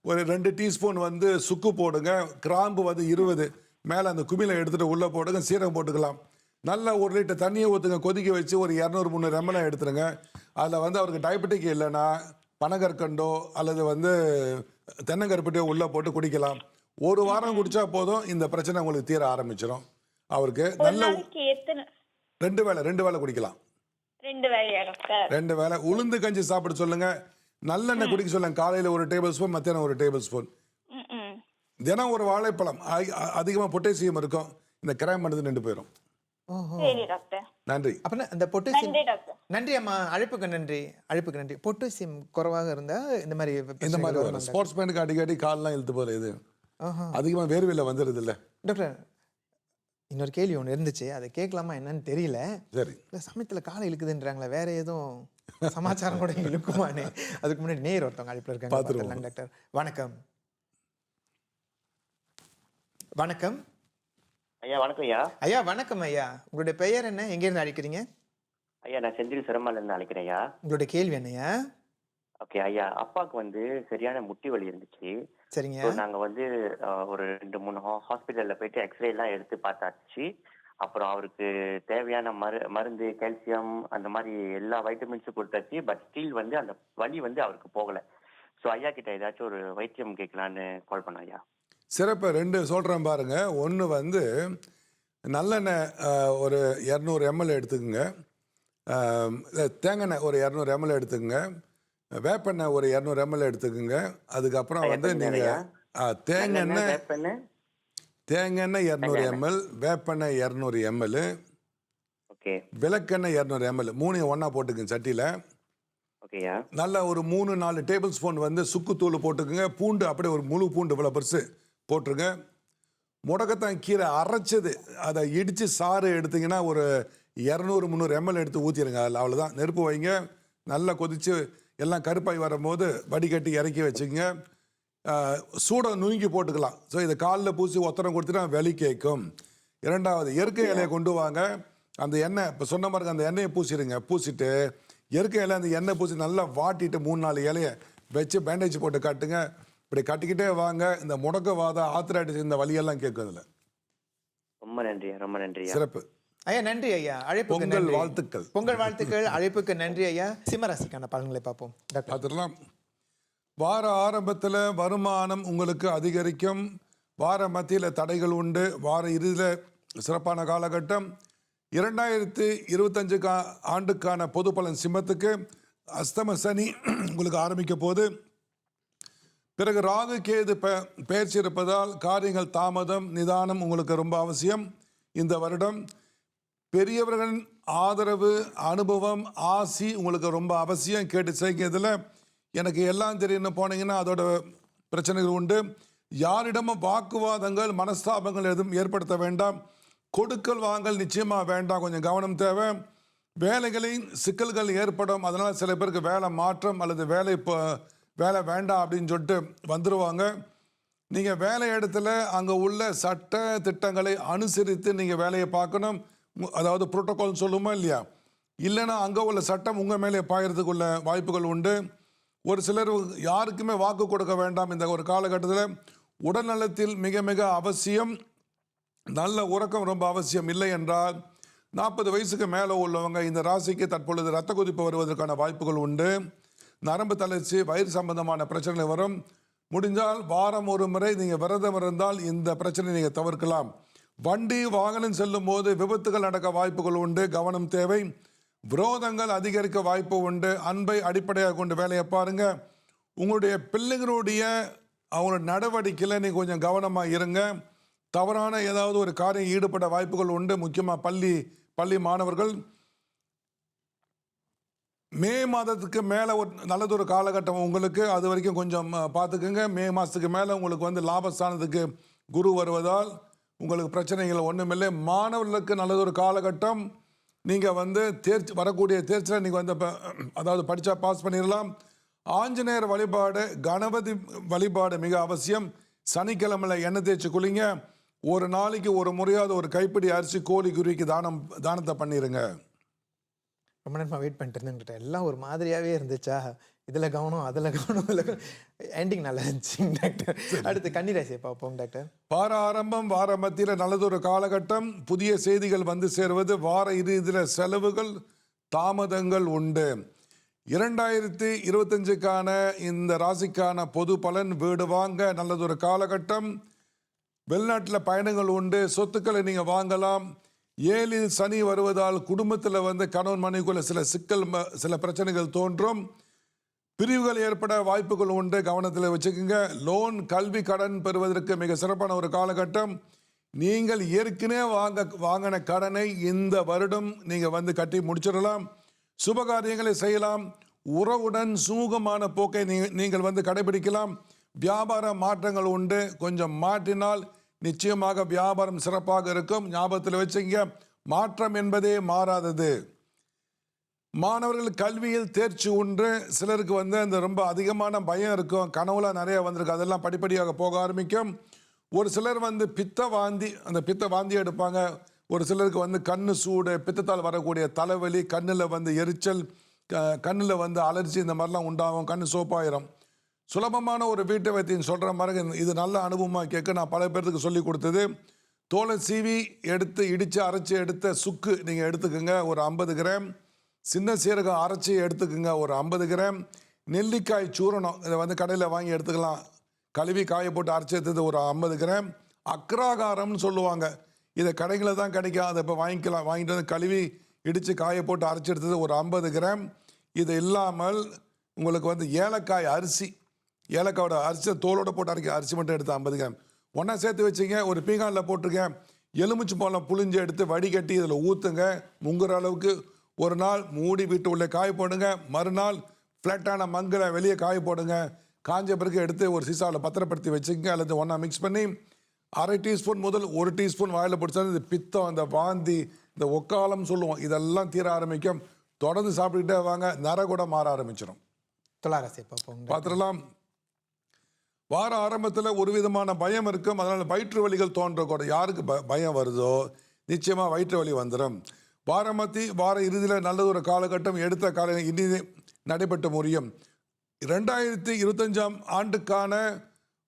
ஒரு 2 டீஸ்பூன் வந்து சுக்கு போடுங்க, கிராம்பு வந்து 20 மேலே அந்த குமிழை எடுத்துட்டு உள்ளே போடுங்க, சீரகம் போட்டுக்கலாம். நல்லா 1 லிட்டர் தண்ணியை ஊற்றுங்க, கொதிக்க வச்சு ஒரு 200-300 ml எடுத்துருங்க. அதில் வந்து அவருக்கு டயபெட்டிக் இல்லைன்னா பனகற்கண்டோ அல்லது வந்து தென்னங்கருப்பட்டியோ உள்ளே போட்டு குடிக்கலாம். 1 வாரம் குடிச்சா போதும், இந்த பிரச்சனை உங்களுக்கு தீர ஆரம்பிச்சிடும். அவருக்கு நல்ல 2 வேளை குடிக்கலாம். 2 வேளையா டாக்டர்? 2 வேளை. உளுந்து கஞ்சி சாப்பிட சொல்லுங்க, நல்லெண்ணெய் குடிக்க சொல்லுங்க. காலையில் 1 டேபிள் ஸ்பூன், மத்தியானம் 1 டேபிள் ஸ்பூன். தினம் ஒரு வாழைப்பழம். அதிகமாக பொட்டாசியம் இருக்கும். இந்த கிரைம் பண்ணது நின்று போயிடும். சரி டாக்டர். நன்றி. அப்பனா இந்த பொட்டாசியம். நன்றி டாக்டர். நன்றி அம்மா, அழைப்புக்கு நன்றி. பொட்டாசியம் குறைவாக இருந்தா இந்த மாதிரி வரும். ஸ்போர்ட்ஸ் மேனுக்கு அடிக்கடி கால்லாம் இழுத்து போல, இது அதிகமாக வேர்வையில் வந்துடுது இல்லை டாக்டர்? இன்னொரு கேள்வி ஒன்று இருந்துச்சு, அதை கேட்கலாமா என்னன்னு தெரியல. சரி. இல்லை சமயத்தில் காலை இழுக்குதுன்றாங்களே, வேற எதுவும் சமாச்சாரம் கூட இழுக்குமானே? அதுக்கு முன்னாடி நேர் ஒருத்தவங்க அழைப்பில் இருக்காங்க, பார்த்துடலாம். டாக்டர் வணக்கம். வணக்கம் ஐயா. வணக்கம் ஐயா. ஐயா வணக்கம் ஐயா. உங்களுடைய பெயர் என்ன? எங்கேருந்து அழைக்கிறீங்க? ஐயா நான் செந்தில் சிரமாலேருந்து அழைக்கிறேன் ஐயா. உங்களுடைய கேள்வி என்னையா? ஓகே ஐயா, அப்பாவுக்கு வந்து சரியான முட்டி வலி இருந்துச்சு. சரிங்க. நாங்க வந்து ஒரு 2-3 ஹாஸ்பிட்டல்ல போயிட்டு எக்ஸ்ரே எல்லாம் எடுத்து பார்த்தாச்சு. அப்புறம் அவருக்கு தேவையான மருந்து, கால்சியம், அந்த மாதிரி எல்லா வைட்டமின்ஸும் கொடுத்தாச்சு. பட் ஸ்டில் வந்து அந்த வலி வந்து அவருக்கு போகல. ஸோ ஐயா கிட்ட ஏதாச்சும் ஒரு வைத்தியம் கேட்கலான்னு கால் பண்ண ஐயா. சிறப்பு. 2 சொல்கிறேன் பாருங்க. ஒன்று வந்து நல்லெண்ணெய் ஒரு 200 ml எடுத்துக்கோங்க, தேங்காய் ஒரு 200 ml எடுத்துக்கோங்க, வேப்பெண்ணெய் ஒரு 200 ml எடுத்துக்கோங்க. அதுக்கப்புறம் வந்து நீங்கள் தேங்காய் எண்ணெய் 200 ml, வேப்பெண்ணெய் 200 ml, ஓகே, விளக்கெண்ணெய் 200 ml, 3 ஒன்றா போட்டுக்குங்க சட்டியில். ஓகேயா. நல்லா ஒரு 3-4 டேபிள் ஸ்பூன் வந்து சுக்குத்தூள் போட்டுக்குங்க. பூண்டு அப்படியே ஒரு முழு பூண்டு இவ்வளோ பெருசு போட்டுருங்க. முடக்கத்தான் கீரை அரைச்சது, அதை இடித்து சாறு எடுத்திங்கன்னா ஒரு 200-300 ml எடுத்து ஊற்றிடுங்க. அதில் அவ்வளோதான். நெருப்பு வைங்க, நல்லா கொதித்து எல்லாம் கருப்பாய் வரும்போது வடிகட்டி இறக்கி வச்சுங்க. சூடை நுங்கி போட்டுக்கலாம். ஸோ இதை காலில் பூசி ஒத்தனம் கொடுத்துட்டா வெளி கேட்கும். 2வது இயற்கை இலையை கொண்டு வாங்க. அந்த எண்ணெய் இப்போ சொன்ன மாதிரி அந்த எண்ணெயை பூசிடுங்க. பூசிட்டு இயற்கை இலை அந்த எண்ணெய் பூசி நல்லா வாட்டிட்டு 3-4 இலையை வச்சு பேண்டேஜ் போட்டு கட்டுங்க. இப்படி கட்டிக்கிட்டே வாங்க. இந்த முடக்கவாதம், ஆத்திரைட்டிஸ், இந்த வலியெல்லாம் கேட்கும். அதில் ரொம்ப நன்றி, ரொம்ப நன்றி. சிறப்பு ஐயா. நன்றி ஐயா. அழைப்புக்கு பொங்கல் நன்றி. வாழ்த்துக்கள். பொங்கல் வாழ்த்துக்கள். அழைப்புக்கு நன்றி ஐயா. சிம்மராசிக்கான பலன்களை பார்ப்போம் டாக்டர். பார்த்துடலாம். வார ஆரம்பத்தில் வருமானம் உங்களுக்கு அதிகரிக்கும். வார மத்தியில் தடைகள் உண்டு. வார இறுதியில் சிறப்பான காலகட்டம். 2025 ஆண்டுக்கான பொது பலன் சிம்மத்துக்கு அஸ்தம சனி உங்களுக்கு ஆரம்பிக்க போது. பிறகு ராகு கேது பெயர்ச்சி இருப்பதால் காரியங்கள் தாமதம், நிதானம் உங்களுக்கு ரொம்ப அவசியம். இந்த வருடம் பெரியவர்களின் ஆதரவு, அனுபவம், ஆசி உங்களுக்கு ரொம்ப அவசியம். கேட்டு செய்கிறதுல எனக்கு எல்லாம் தெரியும்னு போனீங்கன்னா அதோட பிரச்சனைகள் உண்டு. யாரிடமும் வாக்குவாதங்கள், மனஸ்தாபங்கள் எதுவும் ஏற்படுத்த வேண்டாம். கொடுக்கல் வாங்கல் நிச்சயமாக வேண்டாம், கொஞ்சம் கவனம் தேவை. வேலைகளின் சிக்கல்கள் ஏற்படும். அதனால் சில பேருக்கு வேலை மாற்றம் அல்லது வேலை வேண்டாம் அப்படின்னு சொல்லிட்டு வந்துடுவாங்க. நீங்கள் வேலை இடத்துல அங்கே உள்ள சட்ட திட்டங்களை அனுசரித்து நீங்கள் வேலையை பார்க்கணும். அதாவது புரோட்டோகால் சொல்லுமா இல்லையா? இல்லைன்னா அங்கே உள்ள சட்டம் உங்கள் மேலே பாயறதுக்குள்ள வாய்ப்புகள் உண்டு. ஒரு சிலர் யாருக்குமே வாக்கு கொடுக்க வேண்டாம். இந்த ஒரு காலகட்டத்தில் உடல்நலத்தில் மிக மிக அவசியம். நல்ல உறக்கம் ரொம்ப அவசியம். இல்லை என்றால் 40 வயசுக்கு மேலே உள்ளவங்க இந்த ராசிக்கு தற்பொழுது இரத்த கொதிப்பு வருவதற்கான வாய்ப்புகள் உண்டு. நரம்பு தளர்ச்சி, வயிறு சம்பந்தமான பிரச்சனைகள் வரும். முடிஞ்சால் வாரம் ஒரு முறை நீங்கள் விரதம் இருந்தால் இந்த பிரச்சனை நீங்கள் தவிர்க்கலாம். வண்டி வாகனம் செல்லும் போது விபத்துகள் நடக்க வாய்ப்புகள் உண்டு, கவனம் தேவை. விரோதங்கள் அதிகரிக்க வாய்ப்பு உண்டு. அன்பை அடிப்படையாக கொண்டு வேலையை பாருங்க. உங்களுடைய பிள்ளைகளுடைய அவங்களோட நடவடிக்கையில் நீங்கள் கொஞ்சம் கவனமாக இருங்க. தவறான ஏதாவது ஒரு காரியம் ஈடுபட வாய்ப்புகள் உண்டு. முக்கியமாக பள்ளி மாணவர்கள். மே மாதத்துக்கு மேலே ஒரு நல்லதொரு காலகட்டம் உங்களுக்கு, அது வரைக்கும் கொஞ்சம் பார்த்துக்குங்க. மே மாதத்துக்கு மேலே உங்களுக்கு லாபஸ்தானத்துக்கு குரு வருவதால் உங்களுக்கு பிரச்சனைகள் ஒன்றுமில்லை. மாணவர்களுக்கு நல்லதொரு காலகட்டம். நீங்கள் வரக்கூடிய தேர்ச்சியில் நீங்கள் அதாவது படித்தா பாஸ் பண்ணிடலாம். ஆஞ்சநேயர் வழிபாடு, கணபதி வழிபாடு மிக அவசியம். சனிக்கிழமையில் எண்ணெய் தேய்ச்சி குளிங்க. ஒரு நாளைக்கு ஒரு முறையாவது ஒரு கைப்பிடி அரிசி கோழி குருவிக்கு தானத்தை பண்ணிடுங்க. ரொம்ப நேரமாக வெயிட் பண்ணிட்டு இருந்தேன். எல்லாம் ஒரு மாதிரியாகவே இருந்துச்சா, இதில் கவனம் அதில் கவனம், எண்டிங் நல்லா இருந்துச்சு டாக்டர். அடுத்து கன்னிராசியை பார்ப்போம் டாக்டர். வார ஆரம்பம், வார மத்தியில் நல்லதொரு காலகட்டம். புதிய செய்திகள் சேருவது. வார இறுதியில் செலவுகள் தாமதங்கள் உண்டு. 2025க்கான இந்த ராசிக்கான பொது பலன். வீடு வாங்க நல்லதொரு காலகட்டம். வெளிநாட்டில் பயணங்கள் உண்டு. சொத்துக்களை நீங்கள் வாங்கலாம். 7ல் சனி வருவதால் குடும்பத்தில் கணவன் மனைவிக்குள்ள சில பிரச்சனைகள் தோன்றும். பிரிவுகள் ஏற்பட வாய்ப்புகள் உண்டு, கவனத்தில் வச்சுக்கோங்க. லோன், கல்வி கடன் பெறுவதற்கு மிக சிறப்பான ஒரு காலகட்டம். நீங்கள் ஏற்கனவே வாங்கின கடனை இந்த வருடம் நீங்கள் கட்டி முடிச்சிடலாம். சுபகாரியங்களை செய்யலாம். உறவுடன் சுமூகமான போக்கை நீங்கள் கடைபிடிக்கலாம். வியாபார மாற்றங்கள் உண்டு. கொஞ்சம் மாற்றினால் நிச்சயமாக வியாபாரம் சிறப்பாக இருக்கும். ஞாபகத்தில் வச்சுங்க, மாற்றம் என்பதே மாறாதது. மாணவர்கள் கல்வியில் தேர்ச்சி உண்டு. சிலருக்கு அந்த ரொம்ப அதிகமான பயம் இருக்கும். கனவுல நிறைய வந்திருக்கு. அதெல்லாம் படிப்படியாக போக ஆரம்பிக்கும். ஒரு சிலர் பித்த வாந்தி எடுப்பாங்க. ஒரு சிலருக்கு கண்ணு சூடு, பித்தத்தால் வரக்கூடிய தலைவலி, கண்ணில் எரிச்சல், கண்ணில் அலர்ஜி, இந்த மாதிரிலாம் உண்டாகும். கண்ணு சோப்பாயிரும். சுலபமான ஒரு வீட்டு வைத்தியம் சொல்கிற மாதிரி இது நல்ல அனுபவமாக கேட்க நான் பல பேர்த்துக்கு சொல்லி கொடுத்தது. தோலை சீவி இடித்து அரைச்சி எடுத்த சுக்கு நீங்கள் எடுத்துக்கோங்க, ஒரு 50 கிராம். சின்ன சீரகம் அரைச்சி எடுத்துக்கோங்க, ஒரு 50 கிராம். நெல்லிக்காய் சூரணம், இதை கடையில் வாங்கி எடுத்துக்கலாம். கழுவி காய போட்டு அரைச்சி எடுத்தது ஒரு 50 கிராம். அக்ராகாரம்னு சொல்லுவாங்க, இதை கடைகளில் தான் கிடைக்கும். அதை இப்போ வாங்கிக்கலாம். வாங்கிட்டு கழுவி இடித்து காய போட்டு அரைச்சி எடுத்தது ஒரு 50 கிராம். இது இல்லாமல் உங்களுக்கு ஏலக்காய் அரிசி, ஏலக்காயோட அரிசி தோலோடு போட்டு அரைக்க அரிசி மட்டும் எடுத்து 50 கிராம் ஒன்றா சேர்த்து வச்சுங்க. ஒரு பீங்கானில் போட்டிருக்கேன். எலுமிச்சு பழம் புளிஞ்சு எடுத்து வடிகட்டி இதில் ஊற்றுங்க. முங்குற அளவுக்கு ஒரு நாள் மூடி வீட்டு உள்ளே காய போடுங்க. மறுநாள் ஃப்ளாட்டான மங்கில் வெளியே காய போடுங்க. காஞ்ச பிறகு எடுத்து ஒரு சீசாவில் பத்திரப்படுத்தி வச்சுக்கங்க. அல்லது ஒன்றா மிக்ஸ் பண்ணி 1/2 டீஸ்பூன் முதல் 1 டீஸ்பூன் வாயில் பிடிச்சா இந்த பித்தம், இந்த வாந்தி, இந்த ஒக்காலம் சொல்லுவோம், இதெல்லாம் தீர ஆரம்பிக்கும். தொடர்ந்து சாப்பிட்டுக்கிட்டே வாங்க, நர கூட மாற ஆரம்பிச்சிடும். துளாராசியை பார்ப்போம். பார்த்துடலாம். வார ஆரம்பத்தில் ஒரு விதமான பயம் இருக்கும். அதனால் வயிற்று வலிகள் தோன்றக்கூட. யாருக்கு பயம் வருதோ நிச்சயமாக வயிற்று வலி வந்துடும். வார இறுதியில் நல்லதொரு காலகட்டம். எடுத்த காலம் இனி நடைபெற்று முடியும். 2025ஆம் ஆண்டுக்கான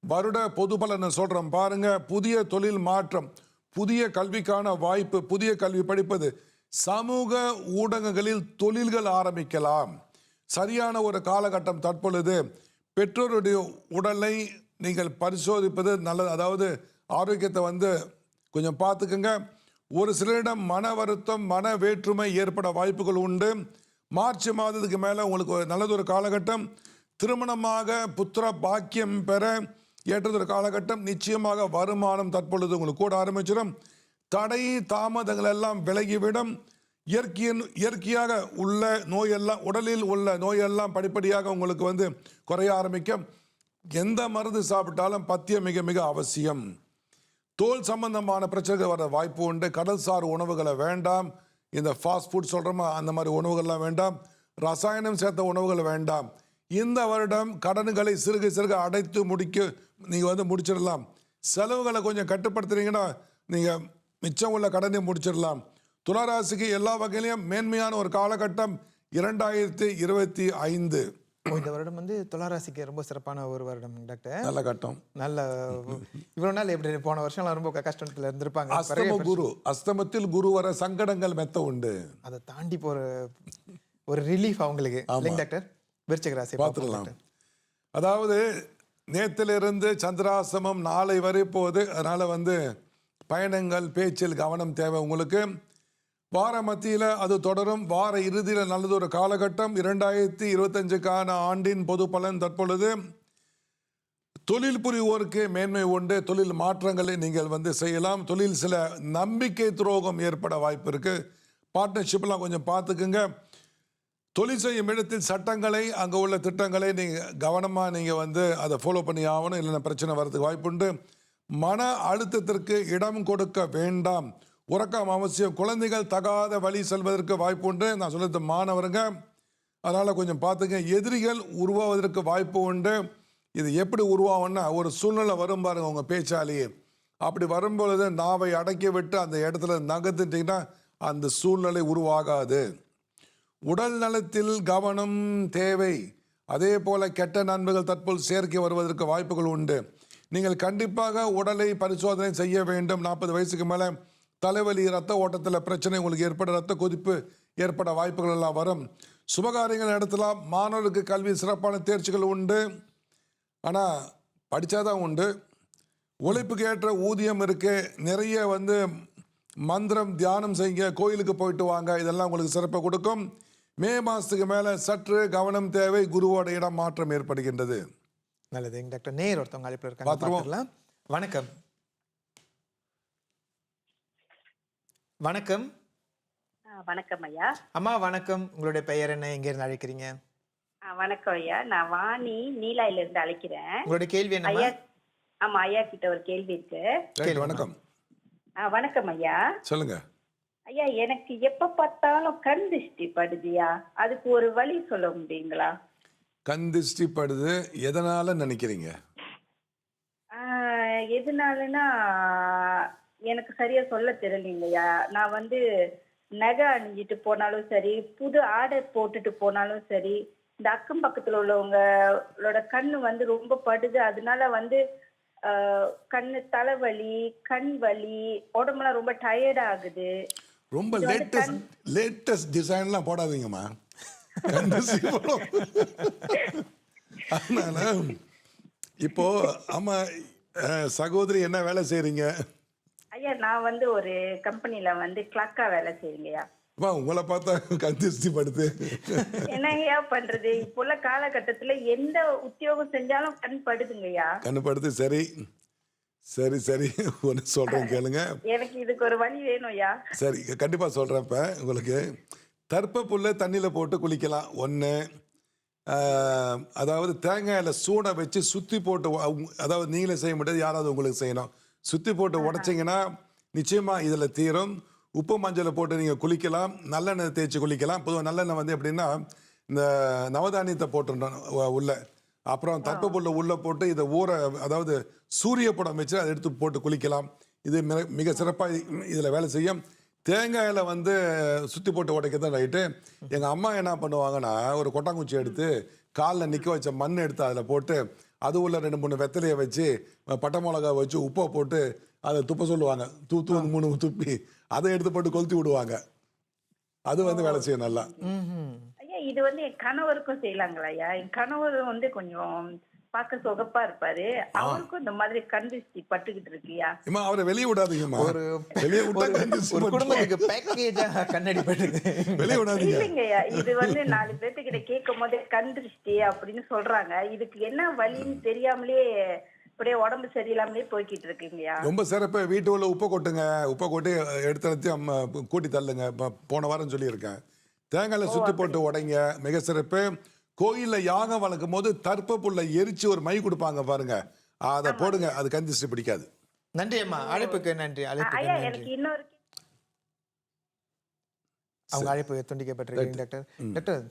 வருட பொது பலனை சொல்கிறோம் பாருங்க. புதிய தொழில் மாற்றம், புதிய கல்விக்கான வாய்ப்பு, புதிய கல்வி படிப்பது, சமூக ஊடகங்களில் தொழில்கள் ஆரம்பிக்கலாம். சரியான ஒரு காலகட்டம் தற்பொழுது. பெற்றோருடைய உடலை நீங்கள் பரிசோதிப்பது நல்லது. அதாவது ஆரோக்கியத்தை கொஞ்சம் பார்த்துக்குங்க. ஒரு சிலரிடம் மன வருத்தம், மன வேற்றுமை ஏற்பட வாய்ப்புகள் உண்டு. மார்ச் மாதத்துக்கு மேலே உங்களுக்கு நல்லதொரு காலகட்டம். திருமணமாக புத்திர பாக்கியம் பெற ஏற்றதொரு காலகட்டம். நிச்சயமாக வருமானம் தற்பொழுது உங்களுக்கு கூட ஆரம்பிச்சிடும். தடை தாமதங்கள் எல்லாம் விலகிவிடும். இயற்கையாக உள்ள நோயெல்லாம், உடலில் உள்ள நோயெல்லாம் படிப்படியாக உங்களுக்கு குறைய ஆரம்பிக்கும். எந்த மருந்து சாப்பிட்டாலும் பத்தியம் மிக மிக அவசியம். தோல் சம்பந்தமான பிரச்சனைகள் வர வாய்ப்பு உண்டு. கடல்சார் உணவுகளை வேண்டாம். இந்த ஃபாஸ்ட் ஃபுட் சொல்கிறோமா, அந்த மாதிரி உணவுகள்லாம் வேண்டாம். ரசாயனம் சேர்த்த உணவுகள் வேண்டாம். இந்த வருடம் கடன்களை சிறுக அடைத்து நீங்கள் முடிச்சிடலாம். செலவுகளை கொஞ்சம் கட்டுப்படுத்துறீங்கன்னா நீங்கள் மிச்சம் உள்ள கடனை முடிச்சிடலாம். துளாராசிக்கு எல்லா வகையிலையும் மேன்மையான ஒரு காலகட்டம் 2025. இந்த வருடம் துளாராசிக்கு ரொம்ப சிறப்பான ஒரு வருடம் டாக்டர். நல்ல கட்டம். நல்ல இவ்வளவு நாள் எப்படி போன வருஷம்லாம் ரொம்ப கஷ்டத்தில் இருந்திருப்பாங்க. அஸ்தமத்தில் குரு வர சங்கடங்கள் மெத்த உண்டு. அதை தாண்டி போற ஒரு ரிலீஃப் அவங்களுக்கு இல்லைங்க டாக்டர். விருச்சிக ராசி பார்த்துடலாம். அதாவது நேத்திலிருந்து சந்திராசிரமம் நாளை வரை போகுது. அதனால் பயணங்கள் பேச்சில் கவனம் தேவை உங்களுக்கு. வார மத்தியில் அது தொடரும். வார இறுதியில் நல்லதொரு காலகட்டம். 2025க்கான ஆண்டின் பொது பலன் தற்பொழுது தொழில் புரிவோருக்கு மேன்மை உண்டு. தொழில் மாற்றங்களை நீங்கள் செய்யலாம். தொழில் சில நம்பிக்கை துரோகம் ஏற்பட வாய்ப்பு இருக்குது. பார்ட்னர்ஷிப்லாம் கொஞ்சம் பார்த்துக்குங்க. தொழில் செய்யும் இடத்தில் சட்டங்களை, அங்கே உள்ள திட்டங்களை நீங்கள் கவனமாக நீங்கள் அதை ஃபாலோ பண்ணி ஆகணும். இல்லைன்னா பிரச்சனை வர்றதுக்கு வாய்ப்புண்டு. மன அழுத்தத்திற்கு இடம் கொடுக்க வேண்டாம். உறக்கம் அவசியம். குழந்தைகள் தகாத வழி செல்வதற்கு வாய்ப்பு உண்டு. நான் சொல்றது மாணவருங்க, அதனால் கொஞ்சம் பார்த்துங்க. எதிரிகள் உருவாவதற்கு வாய்ப்பு உண்டு. இது எப்படி உருவாகும்னா, ஒரு சூழ்நிலை வரும் பாருங்க உங்கள் பேச்சாலேயே. அப்படி வரும்பொழுது நாவை அடக்கி விட்டு அந்த இடத்துல நகர்த்துட்டிங்கன்னா அந்த சூழ்நிலை உருவாகாது. உடல் நலத்தில் கவனம் தேவை. அதே போல் கெட்ட நண்பர்கள் தற்போது சேர்க்கை வருவதற்கு வாய்ப்புகள் உண்டு. நீங்கள் கண்டிப்பாக உடலை பரிசோதனை செய்ய வேண்டும். 40 வயசுக்கு மேலே தலைவலி, ரத்த ஓட்டத்தில் பிரச்சனை உங்களுக்கு ஏற்பட, ரத்த கொதிப்பு ஏற்பட வாய்ப்புகள் எல்லாம் வரும். சுபகாரியங்கள் நடத்தலாம். மாணவர்களுக்கு கல்வி சிறப்பான தேர்ச்சிகள் உண்டு. ஆனால் படித்தாதான் உண்டு. உழைப்புக்கு ஏற்ற ஊதியம் இருக்குது. நிறைய மந்திரம் தியானம் செய்யுங்க, கோயிலுக்கு போயிட்டு வாங்க. இதெல்லாம் உங்களுக்கு சிறப்பை கொடுக்கும். மே மாதத்துக்கு மேலே சற்று கவனம் தேவை. குருவோட இடம் மாற்றம் ஏற்படுகின்றது. நல்லது டாக்டர். நேர் ஒருத்தவங்க அழைப்பில் இருக்காங்க, பார்த்துக்கலாம். வணக்கம். வணக்கம். வணக்கம் ஐயா. அம்மா வணக்கம். உங்களுடைய பெயர் என்ன, எங்க இருந்து அழைக்கிறீங்க? வணக்கம் ஐயா, நான் வாணி நீலாயில இருந்து அழைக்கிறேன். உங்களுடைய கேள்வி என்ன? ஐயா, ஆமா ஐயா கிட்ட ஒரு கேள்வி இருக்கு. வணக்கம். வணக்கம் ஐயா. சொல்லுங்க ஐயா, எனக்கு எப்ப பார்த்தாலும் கண் திருஷ்டி படுதியா, அதுக்கு ஒரு வழி சொல்ல முடியுங்களா? கண் திருஷ்டி படுது, எதனால நினைக்கிறீங்க? எதனாலனா எனக்கு சரியா சொல்ல தெரியலீங்கய்யா. நான் நகை அணிஞ்சிட்டு போனாலும் சரி, புது ஆடை போட்டுட்டு போனாலும் சரி, இந்த அக்கம் பக்கத்துல உள்ளவங்களோட கண்ணு ரொம்ப படுது. அதனால கண்ணு தலைவலி, கண் வலி, உடம்புலாம் ரொம்ப டயர்ட் ஆகுது. ரொம்ப லேட்டஸ்ட் டிசைன்லாம் போடாதீங்கம்மா. அதனால இப்போ ஆமா, சகோதரி என்ன வேலை செய்றீங்க? ஐயா, நான் ஒரு கம்பெனில கிளர்க்கா வேலை செய்றீங்கய்யா. உங்களை பார்த்தா கண் திருஷ்டி படுது. என்னங்கய்யா பண்றது, இப்போ உள்ள காலகட்டத்துல எந்த உத்தியோகம் செஞ்சாலும் கண் படுதுங்கய்யா. கண்ணு படுது. சரி சரி சரி, ஒன்று சொல்றேன் கேளுங்க. எனக்கு இதுக்கு ஒரு வழி வேணும்யா. சரி, கண்டிப்பா சொல்றேன். இப்ப உங்களுக்கு தர்ப்ப புல்ல தண்ணியில போட்டு குளிக்கலாம். ஒன்று, அதாவது தேங்காயில சூடை வச்சு சுத்தி போட்டு, அதாவது நீங்களே செய்ய முடியாது, யாராவது உங்களுக்கு செய்யணும். சுத்தி போட்டு உடைச்சிங்கன்னா நிச்சயமா இதுல தீரும். உப்பு மஞ்சளை போட்டு நீங்கள் குளிக்கலாம். நல்லெண்ணெய் தேய்ச்சி குளிக்கலாம். பொதுவாக நல்லெண்ணெய் எப்படின்னா, இந்த நவதானியத்தை போட்டுருந்தோம் உள்ள, அப்புறம் தர்ப்ப புல்லை உள்ளே போட்டு இதை அதாவது சூரிய படம் வச்சு அதை எடுத்து போட்டு குளிக்கலாம். இது மிக சிறப்பாக இதில் வேலை செய்யும். தேங்காயில் சுற்றி போட்டு உடைக்க தான் ரைட்டு. எங்கள் அம்மா என்ன பண்ணுவாங்கன்னா, ஒரு கொட்டாங்குச்சி எடுத்து காலில் நிற்க வச்ச மண் எடுத்து அதில் போட்டு, அது உள்ள 2-3 வெத்தலையை வச்சு, பட்டை மிளகா வச்சு, உப்பை போட்டு அதை துப்ப சொல்லுவாங்க. 3 துப்பி அதை எடுத்து போட்டு கொளுத்தி விடுவாங்க. அது வேலை செய்யும் நல்லா. ஐயா, இது என் கணவருக்கும் செய்யலாங்களா ஐயா? என் கணவர் கொஞ்சம் பார்க்க சொகப்பா இருப்பாரு. அவருக்கும் இந்த மாதிரி கண் திருஷ்டி பட்டுக்கிட்டு இருக்கியா? அவரை வெளியே விடாதீங்கம்மா. வெளியே ஒரு குடும்பத்துக்கு பேக்கேஜா கண்ணாடி பட்டுது. வெளியே விடாதீங்க. இல்லைங்கய்யா, இது 4 பேர்த்துக்கிட்ட கேட்கும் போதே கண் திருஷ்டி அப்படின்னு சொல்றாங்க. இதுக்கு என்ன வழின்னு தெரியாமலே அப்படியே உடம்பு சரியில்லாமலே போய்கிட்டு இருக்குங்கய்யா. ரொம்ப சிறப்பு. வீட்டு உள்ள உப்பை கொட்டுங்க. உப்பை கொட்டி எடுத்து கூட்டி தள்ளுங்க. போன வாரம் சொல்லியிருக்கேன். தேங்காயில சுத்தி போட்டு உடைங்க. மிக சிறப்பு. கோயில்ல யாகம் வளர்க்கும் போது தர்ப்ப புல்லை எரிச்சு ஒரு மை கொடுப்பாங்க பாருங்க, அதை போடுங்க. அது கண் திருஷ்டி பிடிக்காது. நன்றி அம்மா, அழைப்புக்கு நன்றி. ஐயா, எனக்கு இன்னொரு அவங்க அழைப்பு துண்டிக்கப்பட்டிருக்கீங்க டாக்டர். டாக்டர்,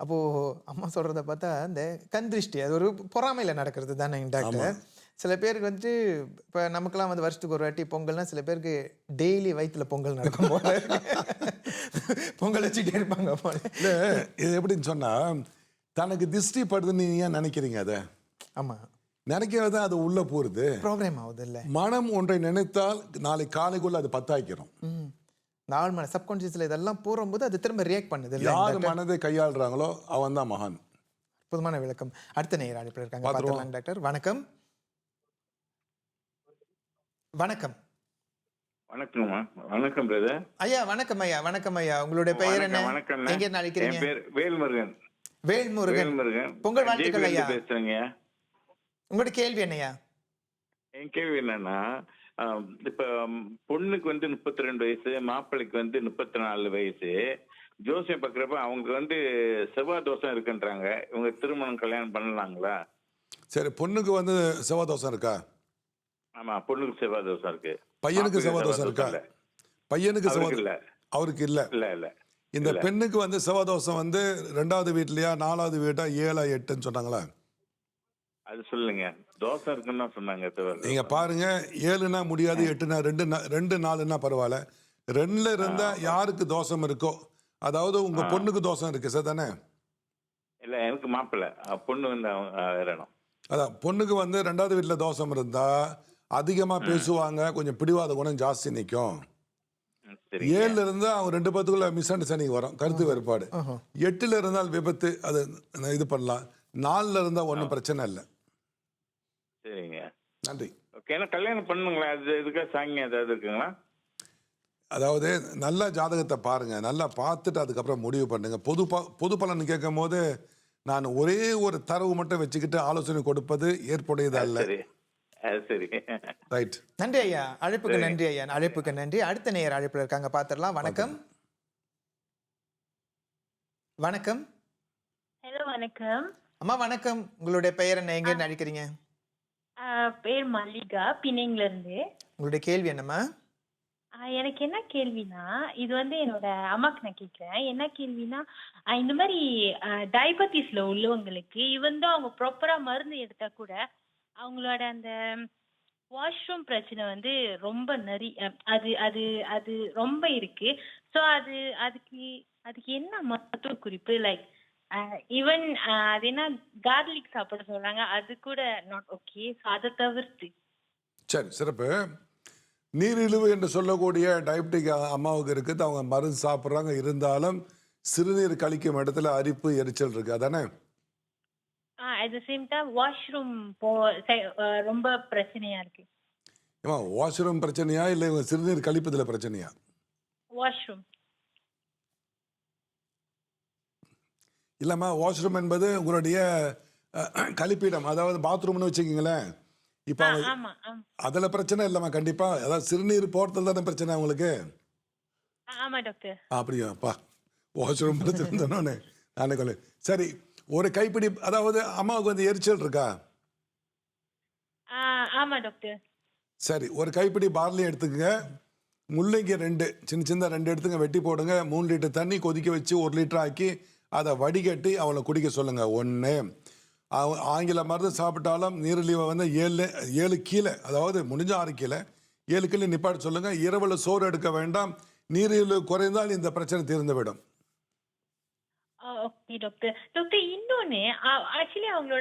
அப்போ அம்மா சொல்றத பார்த்தா இந்த கண் திருஷ்டி அது ஒரு பொறாமையில நடக்கிறது தானே டாக்டர்? சில பேருக்கு இப்போ நமக்கெல்லாம் வருஷத்துக்கு ஒரு வாட்டி பொங்கல்னா, சில பேருக்கு டெய்லி வயிற்றுல பொங்கல் நடக்கும் போல, பொங்கல் வச்சுட்டே இருப்பாங்க போல. இல்லை, இது எப்படின்னு சொன்னா, தனக்கு திருஷ்டி படுதுன்னு நீங்க ஏன் நினைக்கிறீங்க? அதை ஆமா நினைக்கிறது அது உள்ள போறது, ப்ராப்ளம் ஆகுது இல்லை? மனம் ஒன்றை நினைத்தால் நாளை காலைக்குள்ள அது 10 ஆக்கிரும். நாள் மன சப்கான்ஷியஸ்ல இதெல்லாம் போகும்போது அது திரும்ப ரியாக்ட் பண்ணுது. யார் மனதை கையாளுறாங்களோ அவன் தான் மகான். அற்புதமான விளக்கம். அடுத்த நேயர் அழைப்பில் இருக்காங்க, பார்த்துருவோம். பார்த்துடலாம் டாக்டர். வணக்கம். வணக்கம் வணக்கம்மா. வணக்கம் பிரதர். ஐயா. வணக்கம் ஐயா. வணக்கம் ஐயா. உங்களுடைய பெயர் என்ன? வணக்கம். எங்க இருந்து என் அழைக்கிறீங்க? பேர் வேல்முருகன். வேல்முருகன். வேல்முருகன். பொங்கல் வாழ்த்துக்கள் ஐயா. பேசுறேங்க. உங்களுடைய கேள்வி என்னையா? என் கேள்வி என்னன்னா, இப்ப பொண்ணுக்கு வந்து 32 வயசு, மாப்பிள்ளைக்கு வந்து 34 வயசு. ஜோசியம் பாக்குறப்ப அவங்க வந்து செவ்வாய் தோஷம் இருக்குன்றாங்க. இவங்க திருமணம் கல்யாணம் பண்ணலாங்களா? சரி, பொண்ணுக்கு வந்து செவ்வாய் தோஷம் இருக்கா? ஆமா, பொண்ணுக்கு செவ்வாய் தோஷம் இருக்கு. பையனுக்கு செவ்வாய் தோஷம் இருக்கா? இல்ல. பையனுக்கு அவருக்கு செவ்வாய் இல்ல. அவருக்கு இல்ல. இல்ல இல்ல. இந்த பெண்ணுக்கு வந்து செவ்வாய் தோஷம் வந்து 2வது வீட்லயா 4வது வீட்டா 7 8ன்னு சொன்னாங்களா? அது சொல்லுங்க. தோஷம் இருக்குன்னு தான் சொன்னாங்க. நீங்க பாருங்க, 7னா முடியாது, 8னா 2 4னா பரவாயில்ல. 2ல இருந்தா யாருக்கு தோஷம் இருக்கோ, அதாவது உங்க பொண்ணுக்கு தோஷம் இருக்கு சார் தானே? இல்ல, எனக்கு மாப்பிள்ளை. பொண்ணு வந்து வேற இடம். அதான் பொண்ணுக்கு வந்து 2வது வீட்டுல தோஷம் இருந்தா அதிகமா பேசுவாங்க, கொஞ்சம் பிடிவாத குணம் ஜாஸ்தி நிற்கும். சரி. 7ல இருந்தா அவங்க 2 பேத்துக்குள்ள மிஸ் அண்டர்ஸ்டாண்டிங் வரும், கருத்து வேறுபாடு. 8ல இருந்தால் விபத்து, அது இது பண்ணலாம். 4ல இருந்தா ஒன்றும் பிரச்சனை இல்லை. சரிங்க. நன்றி. ஓகே. ஏன்னா கல்யாணம் பண்ணுங்களா? அது இதுக்காக சாங்கியம் ஏதாவது இருக்குங்களா? அதாவது நல்ல ஜாதகத்தை பாருங்க, நல்லா பார்த்துட்டு அதுக்கப்புறம் முடிவு பண்ணுங்க. பொது பலன் கேட்கும் போது நான் ஒரே ஒரு தரவு மட்டும் வச்சுக்கிட்டு ஆலோசனை கொடுப்பது ஏற்புடையது அல்ல. சரி. சரி. ரைட். நன்றி ஐயா. அழைப்புக்கு நன்றி ஐயா. அழைப்புக்கு நன்றி. அடுத்த நேயர் அழைப்பில் இருக்காங்க, பார்த்துடலாம். வணக்கம். வணக்கம். ஹலோ, வணக்கம். அம்மா வணக்கம். உங்களுடைய பெயர் என்ன? எங்க இருந்து அழைக்கிறீங்க? பேர் மல்லிகா, பிணைங்கல இருந்து. உங்களுடைய கேள்வி என்னம்மா? எனக்கு என்ன கேள்வினா, இது வந்து என்னோட அம்மாக்கு நான் கேட்கிறேன். என்ன கேள்வினா, இந்த மாதிரி டயபெட்டிஸ்ல உள்ளவங்களுக்கு இவன் தான் அவங்க ப்ராப்பரா மருந்து எடுத்தா கூட அவங்களோட அந்த வாஷ்ரூம் பிரச்சனை வந்து ரொம்ப அது அது அது ரொம்ப இருக்கு. ஸோ அதுக்கு அதுக்கு என்ன மருத்துவ குறிப்பு? லைக் ஈவன் அது என்ன கார்லிக் சாப்பிட சொல்றாங்க, அது கூட நாட் ஓகே. அதை தவிர்த்து சரி, சிறப்பு. நீரிழிவு என்று சொல்லக்கூடிய டயபெட்டிக் அம்மாவுக்கு இருக்குது, அவங்க மருந்து சாப்பிட்றாங்க, இருந்தாலும் சிறுநீர் கழிக்கும் இடத்துல அரிப்பு எரிச்சல் இருக்கு, அதானே? At the same time washroom ரொம்ப பிரச்சனையா இருக்கு. ஏமா வாஷ்ரூம் பிரச்சனையா இல்லை இவங்க சிறுநீர் கழிப்பதில் பிரச்சனையா? வாஷ்ரூம் இல்லைம்மா, வாஷ்ரூம் என்பது உங்களுடைய கழிப்பிடம், அதாவது பாத்ரூம்னு வச்சுக்கிங்களேன். இப்போ ஆமா ஆமா அதில் பிரச்சனை இல்லைம்மா, கண்டிப்பாக. அதாவது சிறுநீர் போகிறதுல தானே பிரச்சனை அவங்களுக்கு. ஆமா டாக்டர். அப்படியாப்பா, வாஷ்ரூம் பிரச்சனை தானே நானே கொள்ள. சரி, ஒரு கைப்பிடி, அதாவது அம்மாவுக்கு வந்து எரிச்சல் இருக்கா? ஆமா டாக்டர். சரி, ஒரு கைப்பிடி பார்லி எடுத்துக்கங்க, முள்ளங்கி 2 சின்ன சின்ன 2 எடுத்துங்க, வெட்டி போடுங்க. 3 லிட்டர் தண்ணி கொதிக்க வச்சு 1 லிட்டர் ஆக்கி அதை வடிகட்டி அவளை குடிக்க சொல்லுங்க. 1 ஆங்கில மருந்து சாப்பிட்டாலும் நீரிழிவை வந்து 7 கீழே, அதாவது முடிஞ்ச 6 கீழே 7 கீழே நிப்பாட்ட சொல்லுங்க. இரவுல சோறு எடுக்க வேண்டாம். நீரிழிவு குறைந்தால் இந்த பிரச்சனை தீர்ந்துவிடும். Okay doctor. டாக்டர், இன்னொன்னு ஆக்சுவலி அவங்க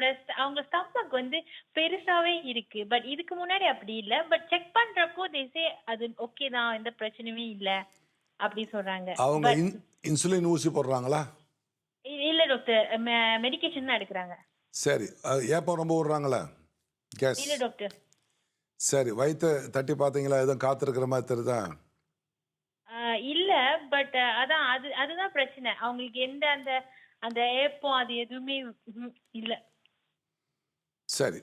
ஸ்டமக் வந்து பெருசாவே இருக்கு. பட் இதுக்கு முன்னாடி அப்படி இல்ல. பட் செக் பண்றப்போ தேசே அது ஓகே தான், எந்த பிரச்சனையுமே இல்ல அப்படி சொல்றாங்க. அவங்க இன்சுலின் ஊசி போடுறாங்களா? இல்ல டாக்டர், மெடிகேஷன் தான் எடுக்கிறாங்க. சரி, ஏப்பம் ரொம்ப விடுறாங்களா? கேஸ்? இல்ல டாக்டர். சரி, வயிற்று தட்டி பார்த்தீங்களா? எதுவும் காத்திருக்கிற மாதிரி தெரியுதா? இல்ல, பட் அதான் அதுதான் பிரச்சனை. அவங்களுக்கு எந்த அந்த அந்த ஏப்பம் அது எதுவுமே இல்ல. சரி,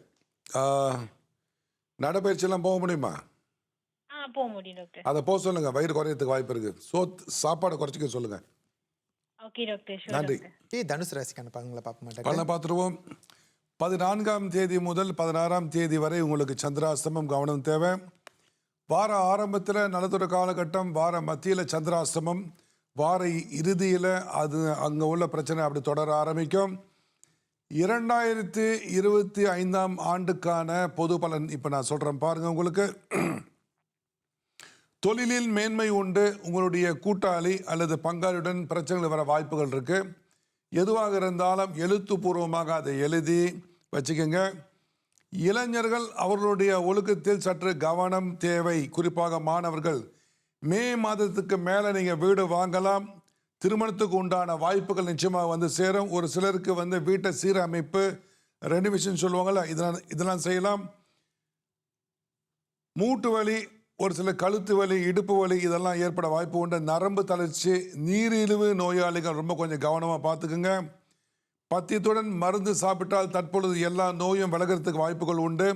நடைபயிற்சியெல்லாம் போக முடியுமா? போக முடியும் டாக்டர். அதை போக சொல்லுங்க, வயிறு குறையறதுக்கு வாய்ப்பு இருக்கு. சாப்பாடை குறைச்சிக்க சொல்லுங்க. Okay doctor. நன்றி. தனுசு ராசிக்கான பலன்களை பார்க்க மாட்டேன். பலனை பார்த்துருவோம். 14ஆம் தேதி முதல் 16ஆம் தேதி வரை உங்களுக்கு சந்திராஷ்டமம், கவனம் தேவை. வார ஆரம்பத்தில் நல்லதொரு காலகட்டம், வார மத்தியில் சந்திராஷ்டமம், வார இறுதியில் அது அங்கே உள்ள பிரச்சனை அப்படி தொடர ஆரம்பிக்கும். 2025ஆம் ஆண்டுக்கான பொது பலன் இப்போ நான் சொல்கிறேன் பாருங்கள். உங்களுக்கு தொழிலில் மேன்மை உண்டு. உங்களுடைய கூட்டாளி அல்லது பங்காளியுடன் பிரச்சனைகள் வர வாய்ப்புகள் இருக்குது. எதுவாக இருந்தாலும் எழுத்துப்பூர்வமாக அதை எழுதி வச்சுக்கோங்க. இளைஞர்கள் அவர்களுடைய ஒழுக்கத்தில் சற்று கவனம் தேவை. குறிப்பாக மாணவர்கள், மே மாதத்துக்கு மேலே நீங்கள் வீடு வாங்கலாம். திருமணத்துக்கு உண்டான வாய்ப்புகள் நிச்சயமாக வந்து சேரும். ஒரு சிலருக்கு வந்து வீட்டை சீரமைப்பு, ரெனோவேஷன் சொல்லுவாங்கள்ல, இதெல்லாம் செய்யலாம். மூட்டு வலி, ஒரு சில கழுத்து வலி, இடுப்பு வலி இதெல்லாம் ஏற்பட வாய்ப்பு உண்டு. நரம்பு தளர்ச்சி, நீரிழிவு நோயாளிகள் ரொம்ப கொஞ்சம் கவனமாக பார்த்துக்குங்க. பத்தியத்துடன் மருந்து சாப்பிட்டால் தற்பொழுது எல்லா நோயும் விலகிறதுக்கு வாய்ப்புகள் உண்டு.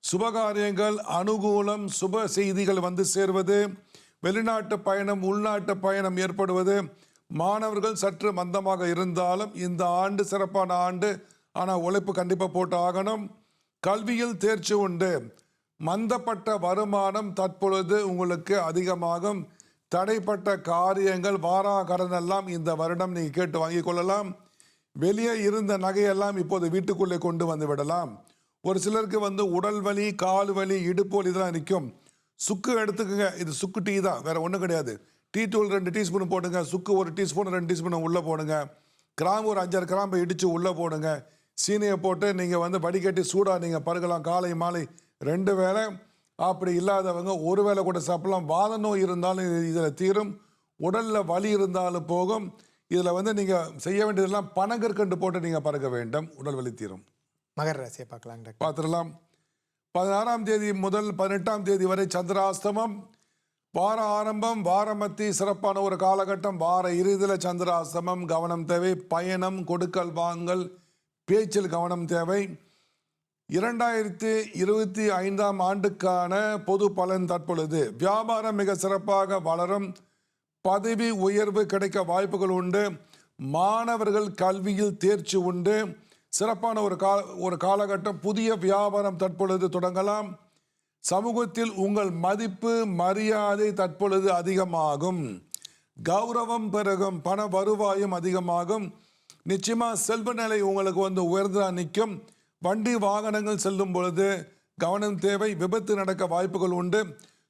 சுபகாரியங்கள் அனுகூலம், சுப செய்திகள் வந்து சேர்வது, வெளிநாட்டு பயணம், உள்நாட்டு பயணம் ஏற்படுவது. மாணவர்கள் சற்று மந்தமாக இருந்தாலும் இந்த ஆண்டு சிறப்பான ஆண்டு. ஆனால் உழைப்பு கண்டிப்பாக போட்டு ஆகணும். கல்வியில் தேர்ச்சி உண்டு. மந்தப்பட்ட வருமானம் தற்பொழுது உங்களுக்கு அதிகமாகும். தடைப்பட்ட காரியங்கள், வாரா கடன் எல்லாம் இந்த வருடம் நீங்கள் கேட்டு வாங்கி கொள்ளலாம். வெளியே இருந்த நகையெல்லாம் இப்போது வீட்டுக்குள்ளே கொண்டு வந்து விடலாம். ஒரு சிலருக்கு வந்து உடல் வலி, கால் வலி, இடுப்பு வலி இதெல்லாம் நிற்கும். சுக்கு எடுத்துக்கோங்க. இது சுக்கு டீ தான், வேற ஒன்றும் கிடையாது. டீ தூள் 2 டீஸ்பூன் போடுங்க. சுக்கு 1 டீஸ்பூன் 2 டீஸ்பூன் உள்ளே போடுங்க. கிராம்பு ஒரு 5-6 கிராம்பை இடித்து உள்ளே போடுங்க. சீனியை போட்டு நீங்கள் வந்து வடிகட்டி சூடாக நீங்கள் பருகலாம். காலை மாலை 2 வேளை. அப்படி இல்லாதவங்க 1 வேளை கூட சாப்பிடலாம். வாத நோய் இருந்தாலும் இதில் தீரும். உடலில் வலி இருந்தாலும் போகும். இதில் வந்து நீங்கள் செய்ய வேண்டியதெல்லாம் பனங்கற்கண்டு போட்டு நீங்கள் பருக வேண்டும். உடல் வலி தீரும். மகர ராசியை பார்க்கலாம் டாக்டர். பார்த்துடலாம். 16ஆம் தேதி முதல் 18ஆம் தேதி வரை சந்திராஸ்தமம். வார ஆரம்பம், வார மத்தி சிறப்பான ஒரு காலகட்டம். வார இறுதியில் சந்திராஸ்தமம். கவனம் தேவை. பயணம், கொடுக்கல் வாங்கல், பேச்சில் கவனம் தேவை. 2025ஆம் ஆண்டுக்கான பொது பலன் தற்பொழுது. வியாபாரம் மிக சிறப்பாக வளரும். பதவி உயர்வு கிடைக்க வாய்ப்புகள் உண்டு. மாணவர்கள் கல்வியில் தேர்ச்சி உண்டு. சிறப்பான ஒரு காலகட்டம். புதிய வியாபாரம் தற்பொழுது தொடங்கலாம். சமூகத்தில் உங்கள் மதிப்பு, மரியாதை தற்பொழுது அதிகமாகும். கௌரவம் பெருகும். பண வருவாயும் அதிகமாகும். நிச்சயமாக செல்வ நிலை உங்களுக்கு வந்து உயர்ந்தா நிற்கும். வண்டி வாகனங்கள் செல்லும் பொழுது கவனம் தேவை. விபத்து நடக்க வாய்ப்புகள் உண்டு.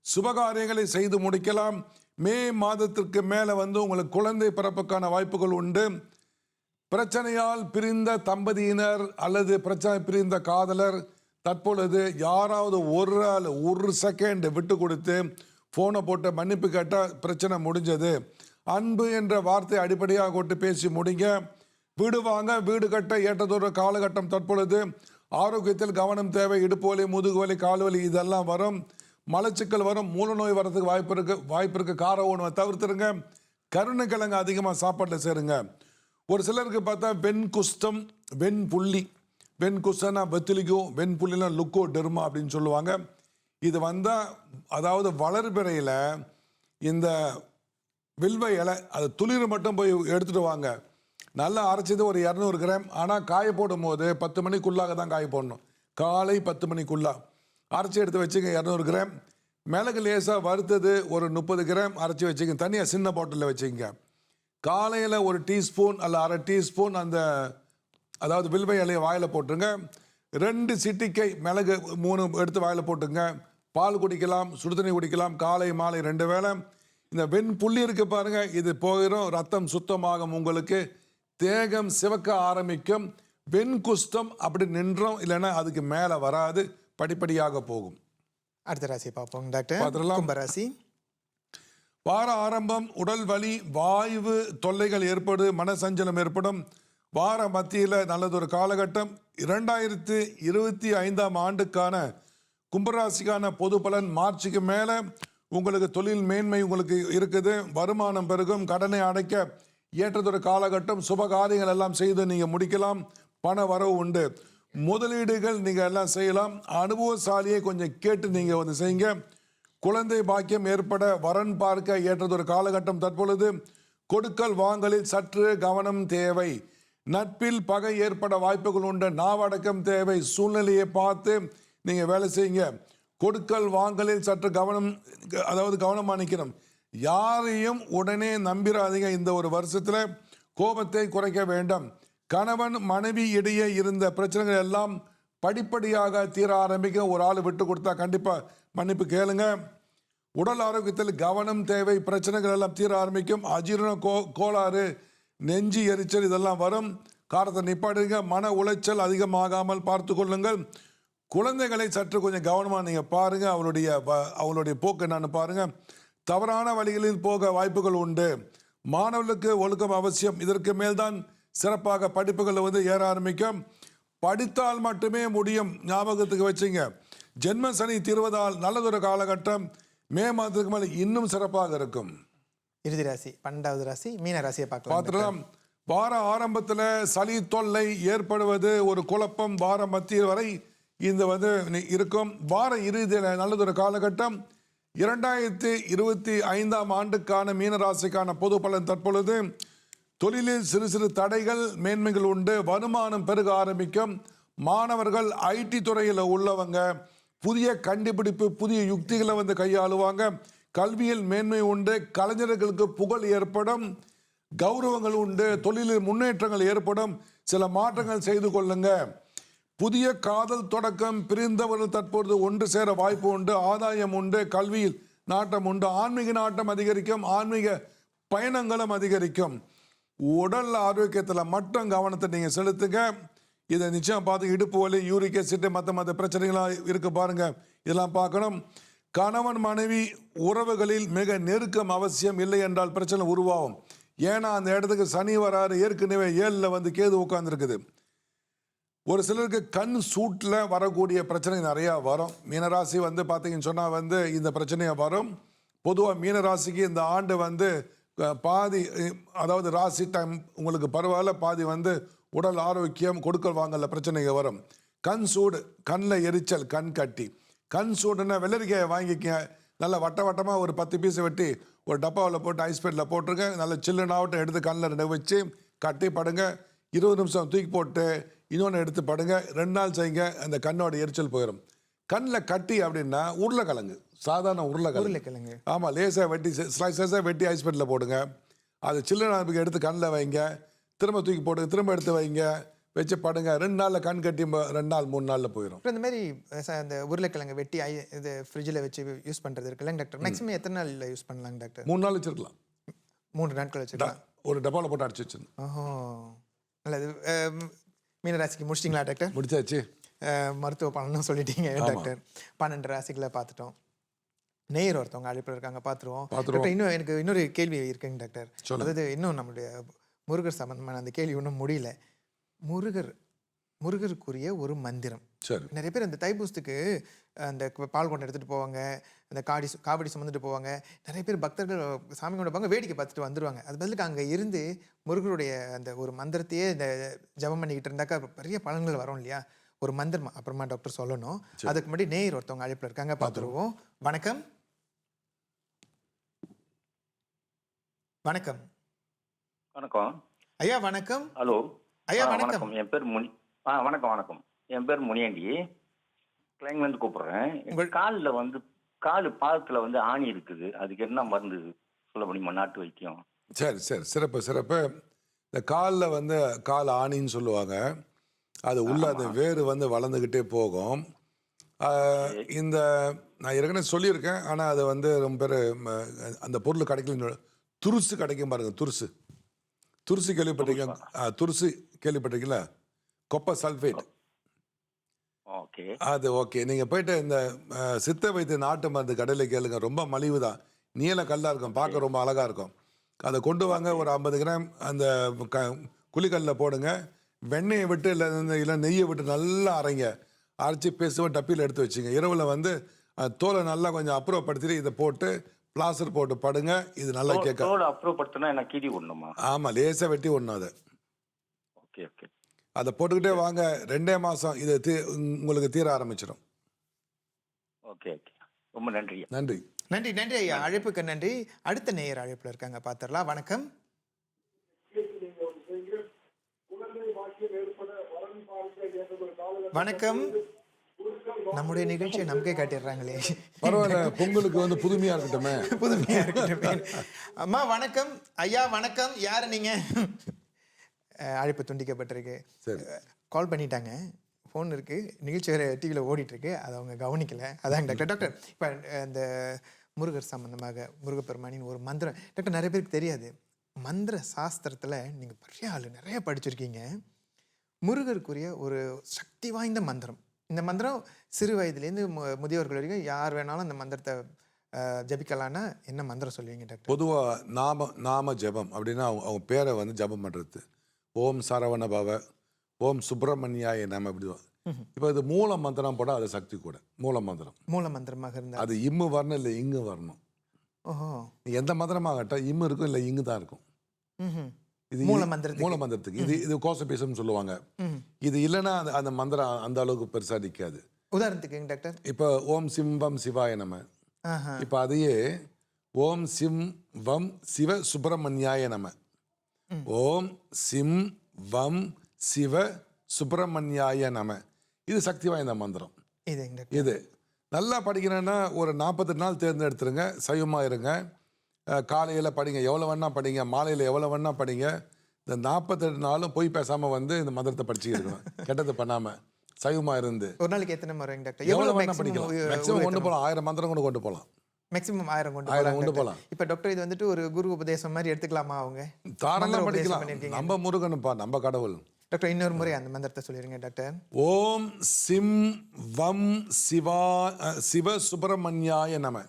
சுபகாரியங்களை செய்து முடிக்கலாம். மே மாதத்திற்கு மேலே வந்து உங்களுக்கு குழந்தை பிறப்புக்கான வாய்ப்புகள் உண்டு. பிரச்சனையால் பிரிந்த தம்பதியினர் அல்லது பிரச்சனை பிரிந்த காதலர் தற்பொழுது யாராவது ஒரு செகண்ட் விட்டு கொடுத்து ஃபோனை போட்டு மன்னிப்பு கேட்டால் பிரச்சனை முடிஞ்சது. அன்பு என்ற வார்த்தை அடிப்படையாக கொண்டு பேசி முடிங்க. வீடு வாங்க, வீடு கட்ட ஏற்றதொரு காலகட்டம் தற்பொழுது. ஆரோக்கியத்தில் கவனம் தேவை. இடுப்பு வலி, முதுகு வலி, கால் வலி இதெல்லாம் வரும். மலச்சிக்கல் வரும். மூல நோய் வர்றதுக்கு வாய்ப்பு இருக்கு. கார உணவை தவிர்த்துருங்க. கருணைக்கிழங்கு அதிகமாக சாப்பாட்டில் சேருங்க. ஒரு சிலருக்கு பார்த்தா வெண்குஷ்டம், வெண்புள்ளி. வெண்குஷ்டனா வெத்திலிகோ, வெண்புள்ளினா லுக்கோ டெர்மா அப்படின்னு சொல்லுவாங்க. இது வந்தால் அதாவது வளர்பிறையில் இந்த வில்வ இலை அது துளிர் மட்டும் போய் எடுத்துகிட்டு வாங்க. நல்லா அரைச்சது ஒரு 200 கிராம். ஆனால் காய போடும் போது 10 மணிக்குள்ளாக தான் காய போடணும். காலை 10 மணிக்குள்ளா அரைச்சி எடுத்து வச்சுங்க 200 கிராம். மிளகு லேசாக வறுத்தது ஒரு 30 கிராம் அரைச்சி வச்சுங்க. தனியாக சின்ன பாட்டிலில் வச்சுங்க. காலையில் ஒரு டீஸ்பூன் அல்ல அரை டீஸ்பூன் அந்த அதாவது வில்வ இலையை வாயில் போட்டுருங்க. 2 சிட்டிக்கை மிளகு 3 எடுத்து வாயில் போட்டுங்க. பால் குடிக்கலாம், சுடுதண்ணி குடிக்கலாம். காலை மாலை 2 வேளை. இந்த வெண்புள்ளி இருக்கு பாருங்க, இது போயிடும். ரத்தம் சுத்தமாகும். உங்களுக்கு தேகம் சிவக்க ஆரம்பிக்கும். வெண்குஷ்டம் அப்படி நின்றோம், இல்லைன்னா அதுக்கு மேலே வராது, படிப்படியாக போகும். அடுத்த ராசியை பார்ப்போம் டாக்டர். பார்த்துடலாம். கும்பராசி. வார ஆரம்பம் உடல் வலி, வாயு தொல்லைகள் ஏற்படும், மனசஞ்சலம் ஏற்படும். வார மத்தியில் நல்லதொரு காலகட்டம். 2025ஆம் ஆண்டுக்கான கும்பராசிக்கான பொது பலன். மார்ச்சுக்கு மேலே உங்களுக்கு தொழில் மேன்மை உங்களுக்கு இருக்குது. வருமானம் பெருகும். கடனை அடைக்க ஏற்றதொரு காலகட்டம். சுபகாரியங்கள் எல்லாம் செய்து நீங்கள் முடிக்கலாம். பண வரவு உண்டு. முதலீடுகள் நீங்கள் எல்லாம் செய்யலாம். அனுபவசாலியை கொஞ்சம் கேட்டு நீங்கள் வந்து செய்யுங்க. குழந்தை பாக்கியம் ஏற்பட வரன் பார்க்க ஏற்றதொரு காலகட்டம் தற்பொழுது. கொடுக்கல் வாங்கலில் சற்று கவனம் தேவை. நட்பில் பகை ஏற்பட வாய்ப்புகள் உண்டு. நாவடக்கம் தேவை. சூழ்நிலையை பார்த்து நீங்கள் வேலை செய்யுங்க. கொடுக்கல் வாங்கலில் சற்று கவனமாக நிற்கணும். யாரையும் உடனே நம்பிடாதீங்க. இந்த ஒரு வருஷத்தில் கோபத்தை குறைக்க வேண்டும். கணவன் மனைவி இடையே இருந்த பிரச்சனைகள் எல்லாம் படிப்படியாக தீர ஆரம்பிக்க. ஒரு ஆள் விட்டு கொடுத்தா கண்டிப்பாக மன்னிப்பு கேளுங்க. உடல் ஆரோக்கியத்தில் கவனம் தேவை. பிரச்சனைகள் எல்லாம் தீர ஆரம்பிக்கும். அஜீரண கோளாறு, நெஞ்சு எரிச்சல் இதெல்லாம் வரும். காரத்தை நிப்பாடுங்க. மன உளைச்சல் அதிகமாகாமல் பார்த்து கொள்ளுங்கள். குழந்தைகளை சற்று கொஞ்சம் கவனமாக நீங்கள் பாருங்கள். அவளுடைய போக்கு என்னன்னு பாருங்கள். தவறான வழிகளில் போக வாய்ப்புகள் உண்டு. மாணவர்களுக்கு ஒழுக்கம் அவசியம். இதற்கு மேல்தான் சிறப்பாக படிப்புகளை வந்து ஏற ஆரம்பிக்கும். படித்தால் மட்டுமே முடியும், ஞாபகத்துக்கு வச்சுங்க. ஜென்ம சனி தீர்வதால் நல்லதொரு காலகட்டம். மே மாதத்துக்கு மேலே இன்னும் சிறப்பாக இருக்கும். இறுதி ராசி 12வது ராசி மீன ராசியை பார்க்கலாம். பார்த்துக்கலாம். வார ஆரம்பத்தில் சளி தொல்லை ஏற்படுவது, ஒரு குழப்பம் வார மத்திய வரை இந்த வந்து இருக்கும். வார இறுதியில் நல்லதொரு காலகட்டம். 2025ஆம் ஆண்டுக்கான மீனராசிக்கான பொது பலன் தற்பொழுது. தொழிலில் சிறு சிறு தடைகள் மேன்மைகள் உண்டு. வருமானம் பெருக ஆரம்பிக்கும். மாணவர்கள் ஐடி துறையில் உள்ளவங்க புதிய கண்டுபிடிப்பு புதிய யுக்திகளை வந்து கையாளுவாங்க. கல்வியில் மேன்மை உண்டு. கலைஞர்களுக்கு புகழ் ஏற்படும். கௌரவங்கள் உண்டு. தொழிலில் முன்னேற்றங்கள் ஏற்படும். சில மாற்றங்கள் செய்து கொள்ளுங்க. புதிய காதல் தொடக்கம். பிரிந்தவர்கள் தற்பொழுது ஒன்று சேர வாய்ப்பு உண்டு. ஆதாயம் உண்டு. கல்வியில் நாட்டம் உண்டு. ஆன்மீக நாட்டம் அதிகரிக்கும். ஆன்மீக பயணங்களும் அதிகரிக்கும். உடல் ஆரோக்கியத்தில் மட்டும் கவனத்தை நீங்கள் செலுத்துங்க. இதை நிச்சயம் பார்த்து இடுப்பு வலி, யூரிக் ஆசிட், மற்ற பிரச்சனைகளாக இருக்கு பாருங்க, இதெல்லாம் பார்க்கணும். கணவன் மனைவி உறவுகளில் மிக நெருக்கம் அவசியம். இல்லை என்றால் பிரச்சனை உருவாகும். ஏன்னா அந்த இடத்துக்கு சனி வராரு. ஏற்கனவே 7ல் வந்து கேது உட்கார்ந்துருக்குது. ஒரு சிலருக்கு கண் சூட்டில் வரக்கூடிய பிரச்சனை நிறையா வரும். மீனராசி வந்து பார்த்தீங்கன்னு சொன்னால் வந்து இந்த பிரச்சனையாக வரும். பொதுவாக மீனராசிக்கு இந்த ஆண்டு வந்து பாதி, அதாவது ராசி டைம் உங்களுக்கு பரவாயில்ல, பாதி வந்து உடல் ஆரோக்கியம், கொடுக்கல் வாங்கல பிரச்சனைகள் வரும். கண் சூடு, கண்ணில் எரிச்சல், கண் கட்டி. கண் சூடுன்னா வெள்ளரிக்காயை வாங்கிக்க, நல்லா வட்டமாக ஒரு 10 பீஸை வெட்டி ஒரு டப்பாவில் போட்டு ஐஸ்பேட்டில் போட்டுருங்க. நல்ல சில்லுனாவட்டும் எடுத்து கண்ணில் 2 வச்சு கட்டி படுங்க. 20 நிமிஷம் தூக்கி போட்டு இன்னொன்று எடுத்து படுங்க. 2 நாள் செய்யுங்க, அந்த கண்ணோட எரிச்சல் போயிடும். கண்ணில் கட்டி அப்படின்னா உருளைக்கிழங்கு, சாதாரண உருளைக்கிழங்கு. ஆமாம், லேசாக வெட்டி ஸ்லைஸாக வெட்டி ஐஸ்பேட்டில் போடுங்க. அது சில்லுனாவுக்கு எடுத்து கண்ணில் வைங்க. திரும்ப தூக்கி போட்டு திரும்ப எடுத்து வைங்க, வச்சு படுங்க. 2 நாளில் கண் கட்டி 2 நாள் 3 நாளில் போயிடும். இந்த மாதிரி அந்த உருளைக்கிழங்கு வெட்டி இது ஃப்ரிட்ஜில் வச்சு யூஸ் பண்ணுறது இருக்குல்ல டாக்டர், மேக்ஸிமம் எத்தனை நாளில் யூஸ் பண்ணலாங்க டாக்டர்? 3 நாள் வச்சுருக்கலாம். 3 நாட்கள் வச்சுக்கலாம். ஒரு டப்பாவில் போட்டு அடிச்சு வச்சிருந்தேன். ஓஹோ, நல்லது. மீனராசிக்கு முடிச்சிட்டிங்களா டாக்டர்? முடிச்சாச்சு. மருத்துவ பலனும் சொல்லிட்டீங்க டாக்டர். 12 ராசிகளை பார்த்துட்டோம். நேயர் ஒருத்தவங்க அழைப்பில் இருக்காங்க, பார்த்துருவோம். இன்னும் எனக்கு இன்னொரு கேள்வி இருக்குங்க டாக்டர். அதாவது இன்னும் நம்மளுடைய முருகர் சம்பந்தமான அந்த கேள்வி ஒன்றும் முடியல. முருகருக்குரிய ஒரு மந்திரம். நிறைய பேர் அந்த தைப்பூசத்துக்கு அந்த பால் கொண்டு எடுத்துகிட்டு போவாங்க, அந்த காவடி சுமந்துட்டு போவாங்க. நிறைய பேர் பக்தர்கள் சாமி கொண்டு போவாங்க, வேடிக்கை பார்த்துட்டு வந்துடுவாங்க. அது பதிலுக்கு அங்கே இருந்து முருகருடைய அந்த ஒரு மந்திரத்தையே இந்த ஜபம் பண்ணிக்கிட்டு இருந்தாக்கா பெரிய பலன்கள் வரும் இல்லையா? ஒரு மந்திரம் அப்புறமா டாக்டர் சொல்லணும். அதுக்கு முன்னாடி நேயர் ஒருத்தவங்க அழைப்பில் இருக்காங்க, பார்த்துருவோம். வணக்கம். வணக்கம். ஐயா வணக்கம். ஹலோ ஐயா வணக்கம். என் பேர் வணக்கம். என் பேர் முனியாண்டி, கிளைங்லேருந்து கூப்பிடுறேன். காலில் வந்து பாதத்தில் வந்து ஆணி இருக்குது, அதுக்கு என்ன மருந்து சொல்ல முடியுமா? நாட்டு வைத்தியம். சரி, சிறப்பு. இந்த காலில் வந்து கால் ஆணின்னு சொல்லுவாங்க. அது உள்ள அந்த வேறு வந்து வளர்ந்துக்கிட்டே போகும். இந்த நான் ஏற்கனவே சொல்லியிருக்கேன், ஆனால் அது வந்து ரொம்ப பேர் அந்த பொருள் கிடைக்கல. துருசு கிடைக்கும் பாருங்க. துருசு கேள்விப்பட்டிருக்கீங்க? துருசு கேள்விப்பட்டிருக்கீங்களா? கொப்பை சல்ஃபேட். அது ஓகே. நீங்கள் போயிட்டு இந்த சித்த வைத்திய நாட்டு மருந்து கடையில் கேளுங்க, ரொம்ப மலிவு தான். நீல கல்லாக இருக்கும், பார்க்க ரொம்ப அழகாக இருக்கும். அதை கொண்டு வாங்க. ஒரு 50 கிராம் அந்த குளிக்கல்லில் போடுங்க. வெண்ணெயை விட்டு இல்லை நெய்யை விட்டு நல்லா அரைங்க. அரைச்சி பேசுவோம், டப்பியில் எடுத்து வச்சுங்க. இரவில் வந்து தோலை நல்லா கொஞ்சம் அப்புறப்படுத்திட்டு இதை போட்டு பிளாஸ்டர் போட்டு படுங்க. இது நல்லா கேட்க. ஆமாம், லேசாக வெட்டி ஒன்றும் அதை அதை போட்டுக்கிட்டே வாங்க. 2 மாதம் இது உங்களுக்கு தீர ஆரம்பிச்சிடும். ரொம்ப நன்றி. நன்றி ஐயா, அழைப்புக்கு நன்றி. அடுத்த நேயர் அழைப்பில் இருக்காங்க, பார்த்துடலாம். வணக்கம். வணக்கம். நம்முடைய நிகழ்ச்சியை நமக்கே காட்டிடுறாங்களே. பரவாயில்ல, பொங்கலுக்கு வந்து புதுமையா இருக்கட்டுமே. அம்மா வணக்கம். ஐயா வணக்கம். யாரு நீங்க? அழைப்பு துண்டிக்கப்பட்டிருக்கு. கால் பண்ணிட்டாங்க, ஃபோன் இருக்கு, நிகழ்ச்சி வேறு டிவியில் ஓடிட்டு இருக்கு, அதை அவங்க கவனிக்கல. அதாங்க டாக்டர். இப்போ இந்த முருகர் சம்பந்தமாக முருகப்பெருமானின் ஒரு மந்திரம் டாக்டர் நிறைய பேருக்கு தெரியாது. மந்திர சாஸ்திரத்தில் நீங்கள் பெரிய ஆள், நிறைய படிச்சிருக்கீங்க. முருகருக்குரிய ஒரு சக்தி வாய்ந்த மந்திரம். இந்த மந்திரம் சிறு வயதுலேருந்து முதியவர்கள் வரைக்கும் யார் வேணாலும் அந்த மந்திரத்தை ஜபிக்கலான்னா என்ன மந்திரம் சொல்லுவீங்க டாக்டர்? பொதுவாக நாம ஜபம் அப்படின்னா அவங்க பேரை வந்து ஜபம் பண்ணுறது. ஓம் சரவண பவ, ஓம் சுப்பிரமணியாய நம, இப்படி. இப்போ இது மூல மந்திரம் போட அது சக்தி கூட. மூல மந்திரமாக இருந்தால் அது இம்மு வரணும், இல்லை இங்கு வரணும். ஓஹோ, எந்த மந்திரமாகட்டும் இம்மு இருக்கும், இல்லை இங்கு தான் இருக்கும். இது மூல மந்திரத்துக்கு இது கோசபீசம்னு சொல்லுவாங்க. இது இல்லைன்னா அந்த மந்திரம் அந்த அளவுக்கு பெருசா நிற்காது. உதாரணத்துக்கு டாக்டர், இப்போ ஓம் சிம் வம் சிவாய நம, இப்போ அதையே ஓம் சிம் வம் சிவ சுப்பிரமணியாய நம, ஓம் சிம் வம் சிவ சுப்பிரமணியாய நம, இது சக்தி வாய்ந்த மந்திரம். இது நல்லா படிக்கிறேன்னா ஒரு 48 நாள் தேர்ந்தெடுத்துருங்க, சைவமாக இருங்க. காலையில் படிங்க, எவ்வளோ வேணா படிங்க, மாலையில் எவ்வளோ வேணா படிங்க. இந்த 48 நாளும் போய் பேசாமல் வந்து இந்த மந்திரத்தை படிச்சுக்கிட்டு இருக்கணும், கெட்டது பண்ணாமல் சைவமாக இருந்து. ஒரு நாளைக்கு எத்தனை முறை டாக்டர்? எவ்வளோ வேணா படிக்கலாம். மேக்ஸிமம் கொண்டு போகலாம், 1000 மந்திரம் கூட கொண்டு போகலாம். மேக்ஸிமம் 1000 கொண்டு போகலாம். இப்போ டாக்டர் இது வந்துட்டு ஒரு குரு உபதேசம் மாதிரி எடுத்துக்கலாமா? அவங்க தாராளமாக படிக்கலாம். நம்ம முருகனுப்பா, நம்ம கடவுள். டாக்டர் இன்னொரு முறை அந்த மந்திரத்தை சொல்லிடுங்க டாக்டர். ஓம் சிம் வம் சிவ சுப்பிரமணியாய நம,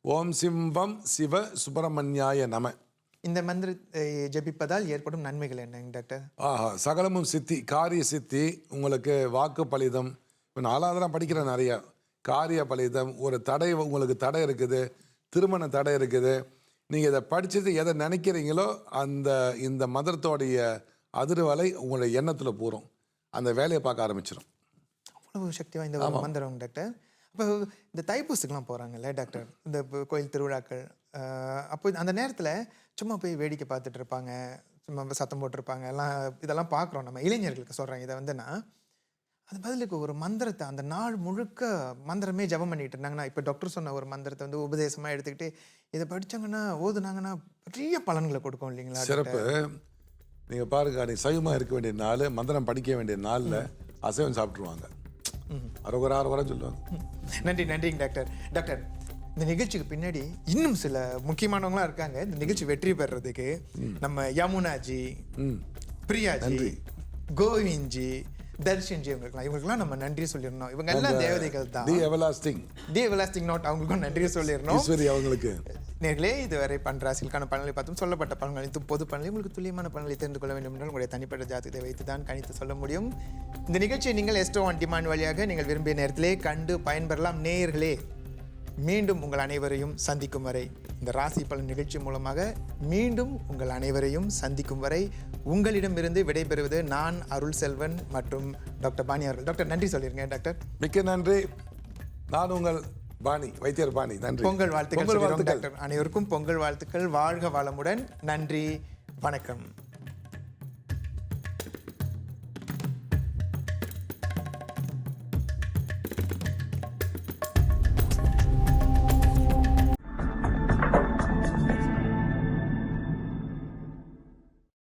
ஓம் சிம் வம் சிவ சுப்பிரமணியாய நம. இந்த மந்திரத்தை ஜபிப்பதால் ஏற்படும் நன்மைகள் என்னங்க டாக்டர்? சகலமும் சித்தி, காரிய சித்தி, உங்களுக்கு வாக்கு பலிதம். இப்போ 4ஆவது படிக்கிறேன் நிறையா. காரிய பலிதம், ஒரு தடை, உங்களுக்கு தடை இருக்குது, திருமண தடை இருக்குது. நீங்கள் இதை படிச்சுட்டு எதை நினைக்கிறீங்களோ இந்த மந்திரத்தோடைய அதிர்வலை உங்களுடைய எண்ணத்தில் பூரும் அந்த வேலையை பார்க்க ஆரம்பிச்சிடும். அவ்வளவு சக்தி வாய்ந்த ஒரு மந்திரம் டாக்டர். அப்போ இந்த தைப்பூசத்துக்குலாம் போகிறாங்கல்ல டாக்டர், இந்த கோயில் திருவிழாக்கள், அப்போ அந்த நேரத்தில் சும்மா போய் வேடிக்கை பார்த்துட்டு இருப்பாங்க, சும்மா சத்தம் போட்டிருப்பாங்க, எல்லாம் இதெல்லாம் பார்க்குறோம். நம்ம இளைஞர்களுக்கு சொல்கிறேன் இதை வந்துன்னா, அது பதிலுக்கு ஒரு மந்திரத்தை அந்த நாள் முழுக்க மந்திரமே ஜபம் பண்ணிட்டு இருந்தாங்கன்னா, இப்போ டாக்டர் சொன்ன ஒரு மந்திரத்தை வந்து உபதேசமாக எடுத்துக்கிட்டு இதை படித்தாங்கன்னா, ஓதுனாங்கன்னா பெரிய பலன்களை கொடுக்கும் இல்லைங்களா? சிறப்பு. நீங்கள் பாருங்க, நீ சைவமாக இருக்க வேண்டிய நாள், மந்திரம் படிக்க வேண்டிய நாளில் அசைவம் சாப்பிட்ருவாங்க, அரோகரா சொல்லுவாங்க. நன்றிங்க டாக்டர். டாக்டர், இந்த நிகழ்ச்சிக்கு பின்னாடி இன்னும் சில முக்கியமானவங்களாம் இருக்காங்க. இந்த நிகழ்ச்சி வெற்றி பெறதுக்கு நம்ம யமுனாஜி, பிரியாஜி, கோவிந்த்ஜி, தர்ஷன்ஜி, இவங்களுக்குலாம் நம்ம நன்றி சொல்லிடணும். இவங்க எல்லாம் தேவதைகள் தான். தி எவர்லாஸ்டிங் நோட், அவங்களுக்கும் நன்றி சொல்லிடணும். அவங்களுக்கு நேர்களே, இதுவரை பன்ராசிகளுக்கான பலன்களை பார்த்தும் சொல்லப்பட்ட பலன்கள் அனைத்தும் பொது பலன்களை உங்களுக்கு துல்லியமான பலன்களை தெரிந்து கொள்ள வேண்டும் என்றால் உங்களுடைய தனிப்பட்ட ஜாதகத்தை வைத்து தான் கணித்து சொல்ல முடியும். இந்த நிகழ்ச்சியை நீங்கள் எஸ்டோ ஆன் டிமாண்ட் வழியாக நீங்கள் விரும்பிய நேரத்திலே கண்டு பயன்பெறலாம். நேயர்களே, மீண்டும் உங்கள் அனைவரையும் சந்திக்கும் வரை, இந்த ராசி பலன் நிகழ்ச்சி மூலமாக மீண்டும் உங்கள் அனைவரையும் சந்திக்கும் வரை உங்களிடமிருந்து விடைபெறுவது நான் அருள் செல்வன் மற்றும் டாக்டர் பாணி அவர்கள். டாக்டர் நன்றி சொல்லிருங்க டாக்டர். மிக்க நன்றி. நான் உங்கள் பாணி, வைத்தியர் பாணி. நன்றி. பொங்கல் வாழ்த்துக்கள் டாக்டர். அனைவருக்கும் பொங்கல் வாழ்த்துக்கள். வாழ்க வளமுடன். நன்றி, வணக்கம்.